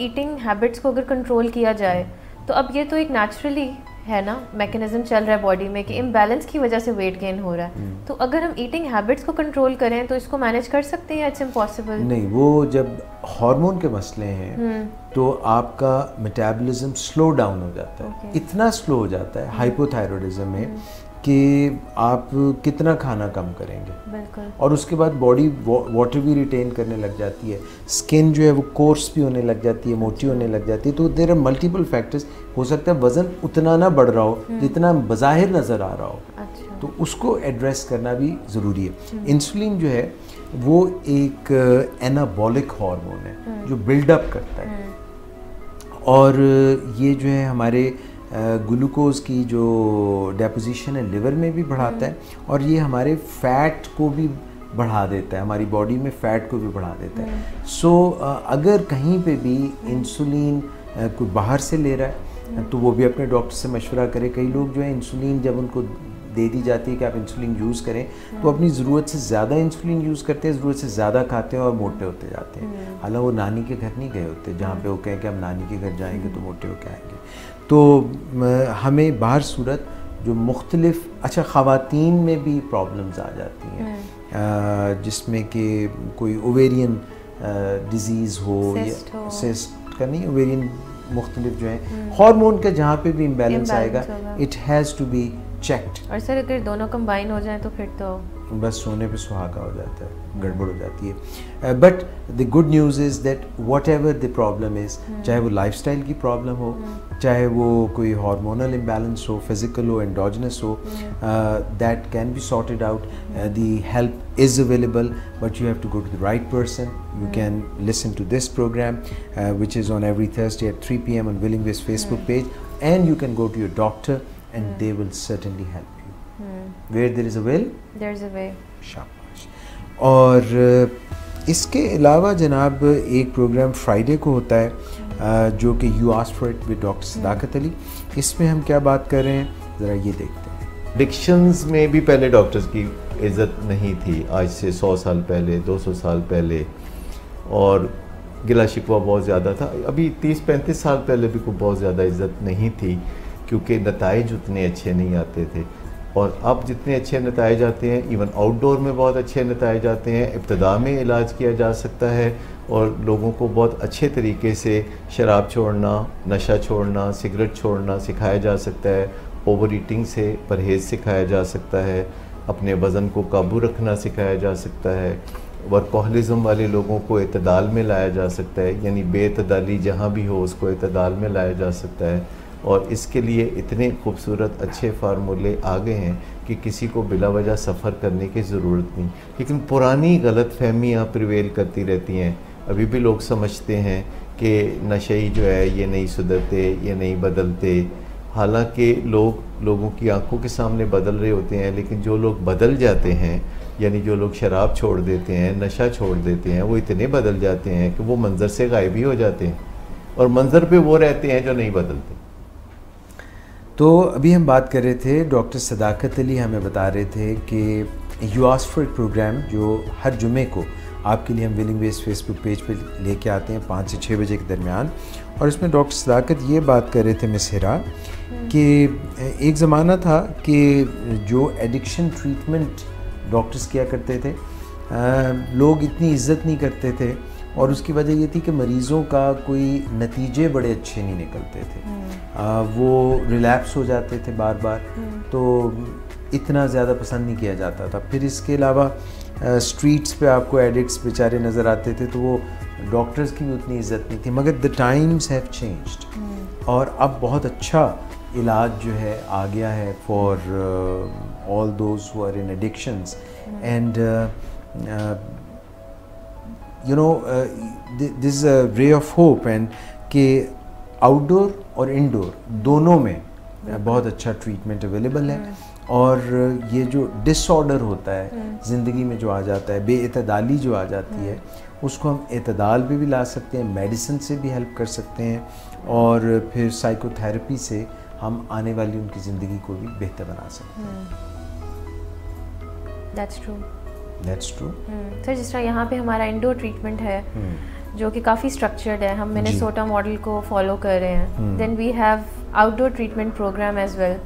ईटिंग हैबिट्स को अगर कंट्रोल किया जाए तो अब ये तो एक नेचुरली है ना मैकेनिज्म चल रहा है बॉडी में कि इम्बैलेंस की वजह से वेट गेन हो रहा है, तो अगर हम ईटिंग हैबिट्स को कंट्रोल करें तो इसको मैनेज कर सकते हैं या इट्स इम्पॉसिबल? नहीं, वो जब हार्मोन के मसले हैं तो आपका मेटाबॉलिज्म स्लो डाउन हो जाता है, इतना स्लो हो जाता है हाइपोथायराइडिज्म में कि आप कितना खाना कम करेंगे, और उसके बाद बॉडी वाटर भी रिटेन करने लग जाती है, स्किन जो है वो कोर्स भी होने लग जाती है, मोटी होने लग जाती है। तो देयर आर मल्टीपल फैक्टर्स, हो सकता है वज़न उतना ना बढ़ रहा हो जितना बज़ाहिर नज़र आ रहा हो। अच्छा। तो उसको एड्रेस करना भी ज़रूरी है। इंसुलिन जो है वो एक एनाबॉलिक हार्मोन है जो बिल्डअप करता है, और ये जो है हमारे ग्लूकोज की जो डेपोजिशन है लिवर में भी बढ़ाता है, और ये हमारे फैट को भी बढ़ा देता है, हमारी बॉडी में फ़ैट को भी बढ़ा देता है। सो अगर कहीं पे भी इंसुलिन कोई बाहर से ले रहा है तो वो भी अपने डॉक्टर से मशवरा करे। कई लोग जो है इंसुलिन जब उनको दे दी जाती है कि आप इंसुलिन यूज़ करें तो अपनी ज़रूरत से ज़्यादा इंसुलिन यूज़ करते हैं, ज़रूरत से ज़्यादा खाते हैं और मोटे होते जाते हैं। हालांकि वो नानी के घर नहीं गए होते जहाँ पे वो कहें कि हम नानी के घर जाएंगे तो मोटे होके आएंगे। तो हमें बाहर सूरत जो मुख्तलिफ, अच्छा ख़वातीन में भी प्रॉब्लम्स आ जाती हैं जिसमें कि कोई ओवेरियन डिज़ीज़ हो या सिस्ट का नहीं, ओवेरियन मुख्तलिफ जो है हार्मोन का जहाँ पे भी इम्बैलेंस आएगा it has to be checked. और सर अगर दोनों कंबाइन हो जाए तो फिर तो बस सोने पे सुहागा हो जाता है, गड़बड़ हो जाती है। But the good news is that what ever the problem is, चाहे वो लाइफस्टाइल की प्रॉब्लम हो, चाहे वो कोई हार्मोनल इम्बैलेंस हो, फिज़िकल हो, एंडोजनस हो, that can be sorted out. The help is available but you have to go to the right person. You can listen to this program which is on every Thursday at 3 p.m. on Willing Ways Facebook page, and you can go to your doctor and they will certainly help you. Where there is a will, there is a way. शाबाश। और इसके अलावा जनाब एक programme Friday को होता है जो कि you asked for it with doctor Sadaqat Ali. इसमें हम क्या बात कर रहे हैं ज़रा ये देखते हैं। एडिक्शंस में भी पहले डॉक्टर्स की इज़्ज़त नहीं थी, आज से 100 साल पहले, 200 साल पहले, और गिला शिकवा बहुत ज़्यादा था। अभी 30-35 साल पहले भी कोई बहुत ज़्यादा इज़्ज़त नहीं थी क्योंकि नताइज उतने अच्छे नहीं आते थे, और अब जितने अच्छे नताइज आते हैं, इवन आउटडोर में बहुत अच्छे नताइज आते हैं। इब्तदा में इलाज किया जा सकता है और लोगों को बहुत अच्छे तरीके से शराब छोड़ना, नशा छोड़ना, सिगरेट छोड़ना सिखाया जा सकता है, ओवर ईटिंग से परहेज़ सिखाया जा सकता है, अपने वज़न को काबू रखना सिखाया जा सकता है, वर्कोहलिज्म वाले लोगों को एतदाल में लाया जा सकता है, यानी बेतदाली जहाँ भी हो उसको एतदाल में लाया जा सकता है। और इसके लिए इतने खूबसूरत अच्छे फार्मूले आ गए हैं कि किसी को बिला वजह सफ़र करने की ज़रूरत नहीं। लेकिन पुरानी गलत फहमियाँ प्रिवेल करती रहती हैं। अभी भी लोग समझते हैं कि नशई जो है ये नहीं सुधरते, ये नहीं बदलते। हालांकि लोगों की आंखों के सामने बदल रहे होते हैं, लेकिन जो लोग बदल जाते हैं, यानी जो लोग शराब छोड़ देते हैं, नशा छोड़ देते हैं, वो इतने बदल जाते हैं कि वो मंज़र से गायब ही हो जाते हैं और मंज़र पे वो रहते हैं जो नहीं बदलते। तो अभी हम बात कर रहे थे, डॉक्टर सदाकत अली हमें बता रहे थे कि यू आस्क्ड फॉर प्रोग्राम जो हर जुमे को आपके लिए हम विलिंग वेज फेसबुक पेज पे लेके आते हैं 5 से 6 बजे के दरमियान। और इसमें डॉक्टर सदाकत ये बात कर रहे थे मिस हिरा कि एक ज़माना था कि जो एडिक्शन ट्रीटमेंट डॉक्टर्स किया करते थे, लोग इतनी इज्जत नहीं करते थे और उसकी वजह ये थी कि मरीज़ों का कोई नतीजे बड़े अच्छे नहीं निकलते थे। वो रिलैप्स हो जाते थे बार बार, तो इतना ज़्यादा पसंद नहीं किया जाता था। फिर इसके अलावा स्ट्रीट्स पे आपको एडिक्ट्स बेचारे नज़र आते थे, तो वो डॉक्टर्स की भी उतनी इज्जत नहीं थी। मगर द टाइम्स हैव चेंज्ड और अब बहुत अच्छा इलाज जो है आ गया है for all those who are in addictions and you know this ray of hope and कि आउटडोर और इंडोर दोनों में बहुत अच्छा ट्रीटमेंट अवेलेबल है। और ये जो डिसऑर्डर होता है ज़िंदगी में जो आ जाता है, बेइतदाली जो आ जाती है, उसको हम एतदाल पे भी ला सकते हैं, मेडिसिन से भी हेल्प कर सकते हैं और फिर साइकोथेरेपी से हम आने वाली उनकी ज़िंदगी को भी बेहतर बना सकते हैं। That's true। सर जिस तरह यहाँ पे हमारा इंडोर ट्रीटमेंट है जो कि काफ़ी स्ट्रक्चर्ड है, हम मिनेसोटा मॉडल को फॉलो कर रहे हैं। Then we have outdoor treatment programme as well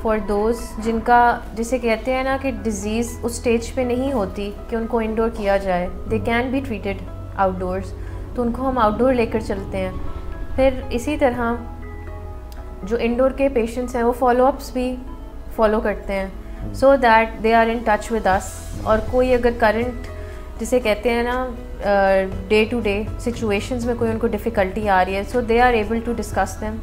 for those जिनका, जिसे कहते हैं ना कि डिजीज़ उस स्टेज पे नहीं होती कि उनको इंडोर किया जाए, they can be treated outdoors, तो उनको हम आउटडोर लेकर चलते हैं। फिर इसी तरह जो इंडोर के पेशेंट्स हैं वो फॉलोअप्स भी फॉलो करते हैं so that they are in touch with us. और कोई अगर करंट जिसे कहते हैं ना डे टू डे सिचुएशंस में कोई उनको डिफ़िकल्टी आ रही है, so they are able to discuss them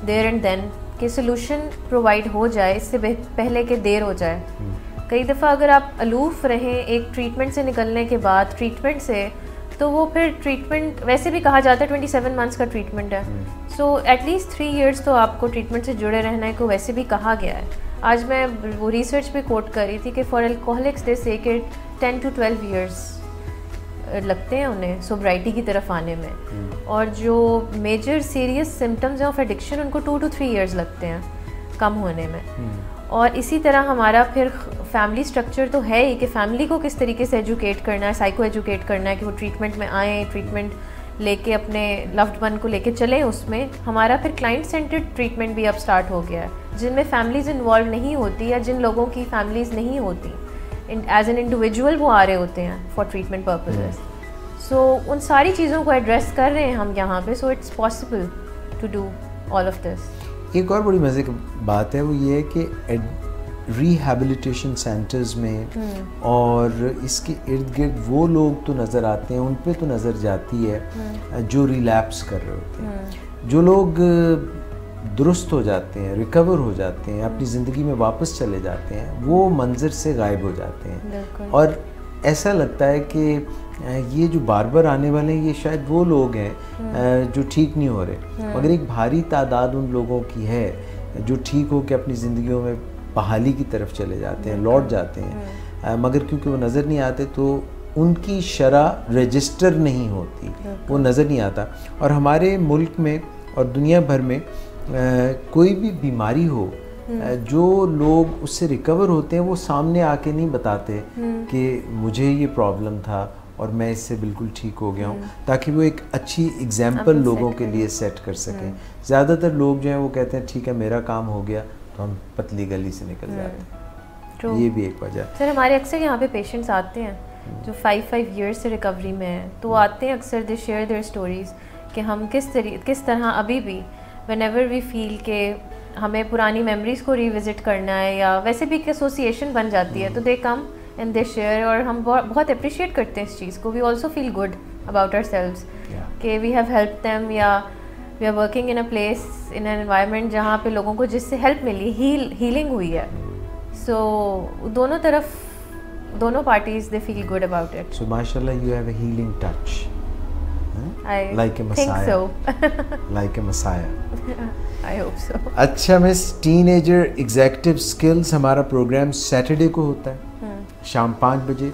there and then कि सोल्यूशन प्रोवाइड हो जाए इससे पहले कि देर हो जाए। कई दफ़ा अगर आप अलूफ़ रहें एक ट्रीटमेंट से निकलने के बाद ट्रीटमेंट से, तो वो फिर ट्रीटमेंट वैसे भी कहा जाता है 27 मंथ्स का ट्रीटमेंट है, सो एटलीस्ट 3 इयर्स तो आपको ट्रीटमेंट से जुड़े रहने को वैसे भी कहा गया है। आज मैं वो रिसर्च पे कोट कर रही थी कि फॉर अल्कोहलिक्स दे से कि 10 to 12 इयर्स लगते हैं उन्हें सोब्राइटी की तरफ आने में, और जो मेजर सीरियस सिम्टम्स हैं ऑफ एडिक्शन उनको 2 to 3 इयर्स लगते हैं कम होने में। और इसी तरह हमारा फिर फैमिली स्ट्रक्चर तो है ही कि फैमिली को किस तरीके से एजुकेट करना है, साइको एजुकेट करना है कि वो ट्रीटमेंट में आएँ, ट्रीटमेंट लेके अपने लव्ड वन को लेके चलें। उसमें हमारा फिर क्लाइंट सेंटर्ड ट्रीटमेंट भी अब स्टार्ट हो गया है जिनमें फैमिलीज़ इन्वॉल्व नहीं होती या जिन लोगों की फैमिलीज़ नहीं होती, एज एन इंडिविजुअल वो आ रहे होते हैं फॉर ट्रीटमेंट पर्पसेस। सो उन सारी चीज़ों को एड्रेस कर रहे हैं हम यहाँ पे, so it's possible to do all of this. एक और बड़ी मज़े की बात है वो ये है कि रिहैबिलिटेशन सेंटर्स में और इसके इर्द गिर्द वो लोग तो नज़र आते हैं, उन पे तो नज़र जाती है जो रिलैप्स कर रहे होते हैं। जो लोग दुरुस्त हो जाते हैं, रिकवर हो जाते हैं, अपनी ज़िंदगी में वापस चले जाते हैं, वो मंजर से गायब हो जाते हैं। और ऐसा लगता है कि ये जो बार बार आने वाले हैं ये शायद वो लोग हैं जो ठीक नहीं हो रहे, मगर एक भारी तादाद उन लोगों की है जो ठीक हो के अपनी ज़िंदगियों में बहाली की तरफ चले जाते हैं, लौट जाते हैं, मगर क्योंकि वो नज़र नहीं आते तो उनकी शरह रजिस्टर नहीं होती, वो नज़र नहीं आता। और हमारे मुल्क में और दुनिया भर में कोई भी बीमारी हो, जो लोग उससे रिकवर होते हैं वो सामने आके नहीं बताते कि मुझे ये प्रॉब्लम था और मैं इससे बिल्कुल ठीक हो गया हूँ, ताकि वो एक अच्छी एग्जाम्पल लोगों के लिए सेट कर सकें। ज़्यादातर लोग जो हैं वो कहते हैं ठीक है मेरा काम हो गया, तो हम पतली गली से निकल जाते हैं। ये भी एक वजह। सर हमारे अक्सर यहाँ पे पेशेंट्स आते हैं जो 5 ईयर्स से रिकवरी में हैं, तो वो आते हैं अक्सर, दे शेयर देयर स्टोरीज़ कि हम किस तरह अभी भी whenever we feel के हमें पुरानी मेमोरीज को रिविजिट करना है या वैसे भी एक एसोसिएशन बन जाती है, तो दे कम एंड दे शेयर, और हम बहुत अप्रिशिएट करते हैं इस चीज़ को. We also feel good about ourselves कि वी हैव हेल्प देम, या we are working in a place in an environment जहाँ पे लोगों को जिससे हेल्प मिली, हीलिंग हुई है. सो दोनों तरफ, दोनों parties they feel good about it. So mashallah, you have a healing touch. I Like a think messiah. so. Like a messiah. I hope so. अच्छा मिस, टीनेजर एग्जीक्यूटिव स्किल्स हमारा programme Saturday को होता है शाम 5 बजे.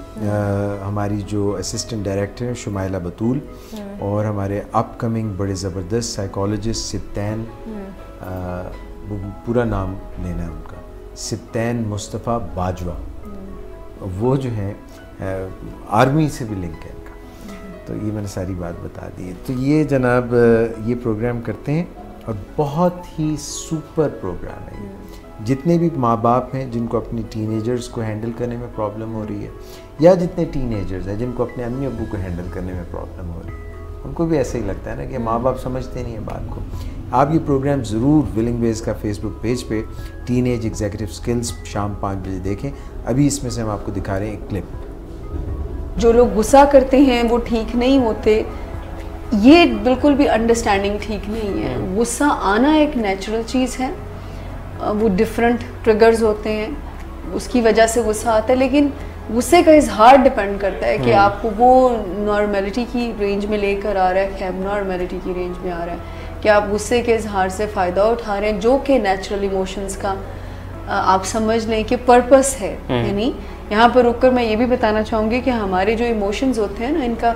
हमारी जो assistant director हैं शुमाइला बतूल, और हमारे अपकमिंग बड़े ज़बरदस्त साइकोलॉजिस्ट सिप्तैन, पूरा नाम लेना है उनका, सिप्तैन मुस्तफ़ा बाजवा, वो जो है आर्मी से भी लिंक है इनका. तो ये मैंने सारी बात बता दी है. तो ये जनाब ये प्रोग्राम करते हैं और बहुत ही सुपर प्रोग्राम है ये. जितने भी माँ बाप हैं जिनको अपनी टीनेजर्स को हैंडल करने में प्रॉब्लम हो रही है, या जितने टीनेजर्स हैं जिनको अपने अम्मी अब्बू को हैंडल करने में प्रॉब्लम हो रही है, उनको भी ऐसा ही लगता है ना कि माँ बाप समझते नहीं है बात को. आप ये प्रोग्राम ज़रूर विलिंग वेज का फेसबुक पेज पे टीनेज एग्जीक्यूटिव स्किल्स शाम 5 बजे देखें. अभी इसमें से हम आपको दिखा रहे हैं एक क्लिप. जो लोग गुस्सा करते हैं वो ठीक नहीं होते, ये बिल्कुल भी अंडरस्टैंडिंग ठीक नहीं है. गुस्सा आना एक नेचुरल चीज़ है, वो डिफरेंट ट्रिगर्स होते हैं, उसकी वजह से गुस्सा आता है, लेकिन गुस्से का इजहार डिपेंड करता है कि आपको वो नॉर्मेलिटी की रेंज में लेकर आ रहा है कि एबनॉर्मेलिटी की रेंज में आ रहा है, कि आप गुस्से के इजहार से फ़ायदा उठा रहे हैं, जो कि नेचुरल इमोशंस का आप समझ लें कि पर्पस है. यानी यहाँ पर रुककर मैं ये भी बताना चाहूँगी कि हमारे जो इमोशंस होते हैं ना, इनका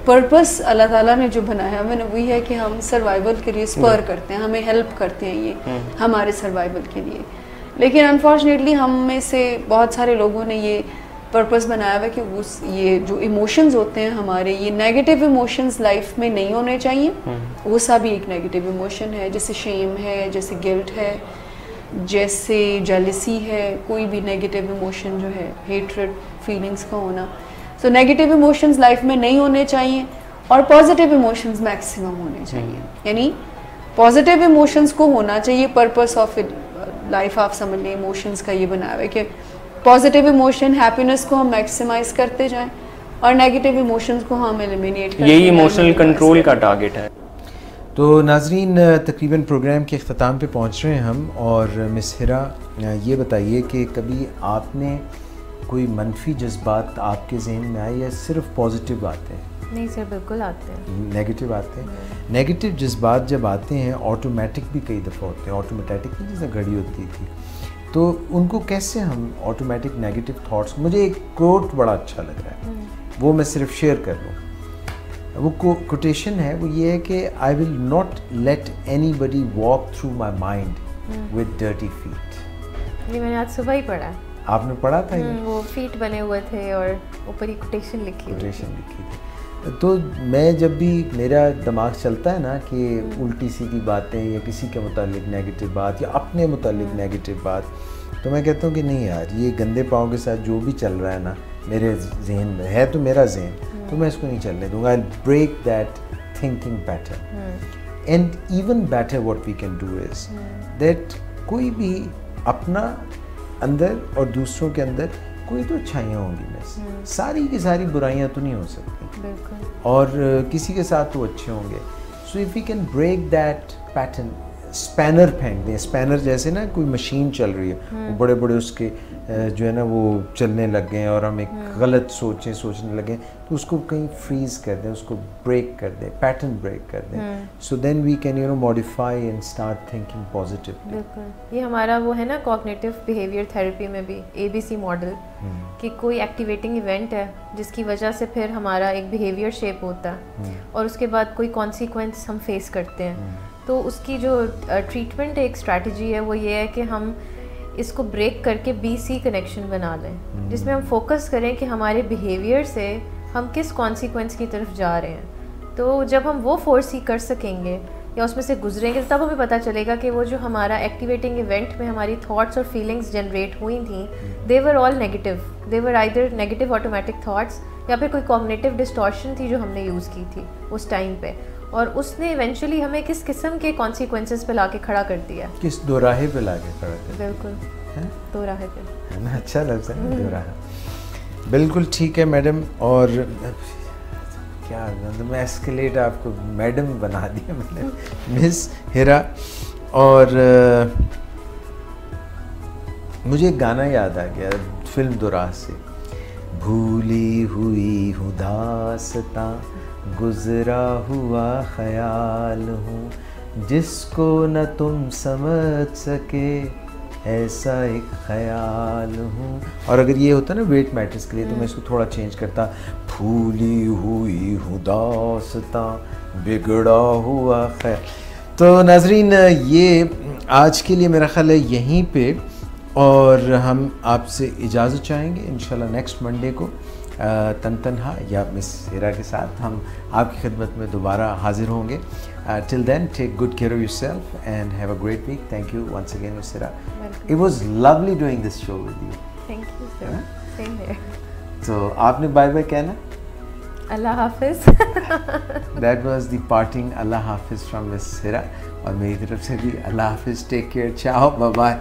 पर्पस अल्लाह ताला ने जो बनाया है वही है कि हम सर्वाइवल के लिए स्पर करते हैं, हमें हेल्प करते हैं ये हमारे सर्वाइवल के लिए. लेकिन अनफॉर्चुनेटली हम में से बहुत सारे लोगों ने ये पर्पस बनाया हुआ है कि ये जो इमोशंस होते हैं हमारे, ये नेगेटिव इमोशंस लाइफ में नहीं होने चाहिए. गुस्सा भी एक नेगेटिव इमोशन है, जैसे शेम है, जैसे गिल्ट है, जैसे जेलसी है, कोई भी नेगेटिव इमोशन जो है, हेट्रेड फीलिंग्स का होना. सो नेगेटिव इमोशंस लाइफ में नहीं होने चाहिए और पॉजिटिव इमोशंस मैक्सिमम होने चाहिए. यानी पॉजिटिव इमोशंस को होना चाहिए. पर्पस ऑफ लाइफ आप समझ लें इमोशंस का ये बनाया हुआ है कि पॉजिटिव इमोशन हैप्पीनेस को हम मैक्सिमाइज करते जाएं और नेगेटिव इमोशंस को हम एलिमिनेट करें. यही इमोशनल कंट्रोल का टारगेट है. तो नाजरीन, तकरीबन प्रोग्राम के अख्ताम पे पहुंच रहे हैं हम. और मिस हिरा, ये बताइए कि कभी आपने कोई मनफी जज्बात आपके जहन में आए या सिर्फ पॉजिटिव आते हैं? नहीं सर, बिल्कुल आते हैं. नेगेटिव आते हैं? नेगेटिव जज्बात जब आते हैं ऑटोमेटिक भी कई दफ़ा होते हैं, ऑटोमेटिक भी जैसे घड़ी होती थी, तो उनको कैसे हम ऑटोमेटिक नेगेटिव थॉट्स, मुझे एक कोट बड़ा अच्छा लग रहा है, वो मैं सिर्फ शेयर कर लूँ. वो कोटेशन है, वो ये है कि I will not let anybody walk through my mind with dirty feet. ये मैंने आज सुबह ही पढ़ा है. आपने पढ़ा था ये? वो फीट बने हुए थे और ऊपर ही कोटेशन लिखी थी. तो मैं जब भी मेरा दिमाग चलता है ना कि उल्टी सीधी बातें या किसी के मुतालिक नेगेटिव बात या अपने मुतालिक नेगेटिव बात, तो मैं कहता हूँ कि नहीं यार, ये गंदे पाँव के साथ जो भी चल रहा है ना मेरे जहन में है, तो मेरा जहन, तो मैं इसको नहीं चलने दूंगा. I break that thinking pattern. And even better what we can do is that कोई भी अपना अंदर और दूसरों के अंदर कोई तो अच्छाइयाँ होंगी मिस, सारी की सारी बुराइयाँ तो नहीं हो सकती, और किसी के साथ तो अच्छे होंगे. So if we can break that pattern, spanner फेंक दें. स्पैनर जैसे ना कोई मशीन चल रही है, वो बड़े बड़े उसके जो है ना वो चलने लग गए और हम एक गलत सोचने लगे, तो उसको कहीं फ्रीज कर दें, उसको ब्रेक कर दें, पैटर्न ब्रेक कर दें. So then we can modify and start thinking positively. बिल्कुल. ये हमारा वो है ना कॉग्निटिव बिहेवियर थेरेपी में भी ABC मॉडल, कि कोई एक्टिवेटिंग इवेंट है जिसकी वजह से फिर हमारा एक बिहेवियर शेप होता है और उसके बाद कोई कॉन्सिक्वेंस हम फेस करते हैं. तो उसकी जो ट्रीटमेंट एक स्ट्रैटेजी है वो ये है कि हम इसको ब्रेक करके BC कनेक्शन बना लें, जिसमें हम फोकस करें कि हमारे बिहेवियर से हम किस कॉन्सिक्वेंस की तरफ जा रहे हैं. तो जब हम वो फोर्स ही कर सकेंगे या उसमें से गुजरेंगे, तब हमें पता चलेगा कि वो जो हमारा एक्टिवेटिंग इवेंट में हमारी थॉट्स और फीलिंग्स जनरेट हुई थी, they were all negative. They were either negative automatic thoughts या फिर कोई कॉग्निटिव डिस्टॉर्शन थी जो हमने यूज़ की थी उस टाइम पे, और उसने इवेंचुअली हमें किस किस्म के कॉन्सिक्वेंसेस पे लाके खड़ा कर दिया। किस दोराहे पे लाके खड़ा कर दिया? बिल्कुल दोराहे पे, है ना, अच्छा लफ्ज़ है ना दोराहा। बिल्कुल ठीक है मैडम। और क्या मतलब मैं एस्केलेट आपको मैडम बना दिया मैंने, मिस हिरा। और मुझे एक गाना याद आ गया फिल्म दोराह से, भूली हुई हूँ दास्तां गुजरा हुआ ख्याल हूँ, जिसको न तुम समझ सके ऐसा एक ख्याल हूँ। और अगर ये होता ना वेट मैटर्स के लिए तो मैं इसको थोड़ा चेंज करता, भूली हुई हूँ दास्तां बिगड़ा हुआ ख्याल। तो नाजरीन ये आज के लिए मेरा ख्याल है यहीं पे, और हम आपसे इजाज़त चाहेंगे इंशाल्लाह नेक्स्ट मंडे को तन तनहा या मिस हिरा के साथ हम आपकी खिदमत में दोबारा हाजिर होंगे। Till then take good care of yourself and have a great week. Thank you once again miss Hira, it was lovely doing this show with you. Thank you sir, same here. तो आपने बाय बाय कहना, अल्लाह हाफिज। That was the parting Allah हाफिज from miss Hira, और मेरी तरफ से भी अल्लाह हाफिज, take care, ciao, bye bye.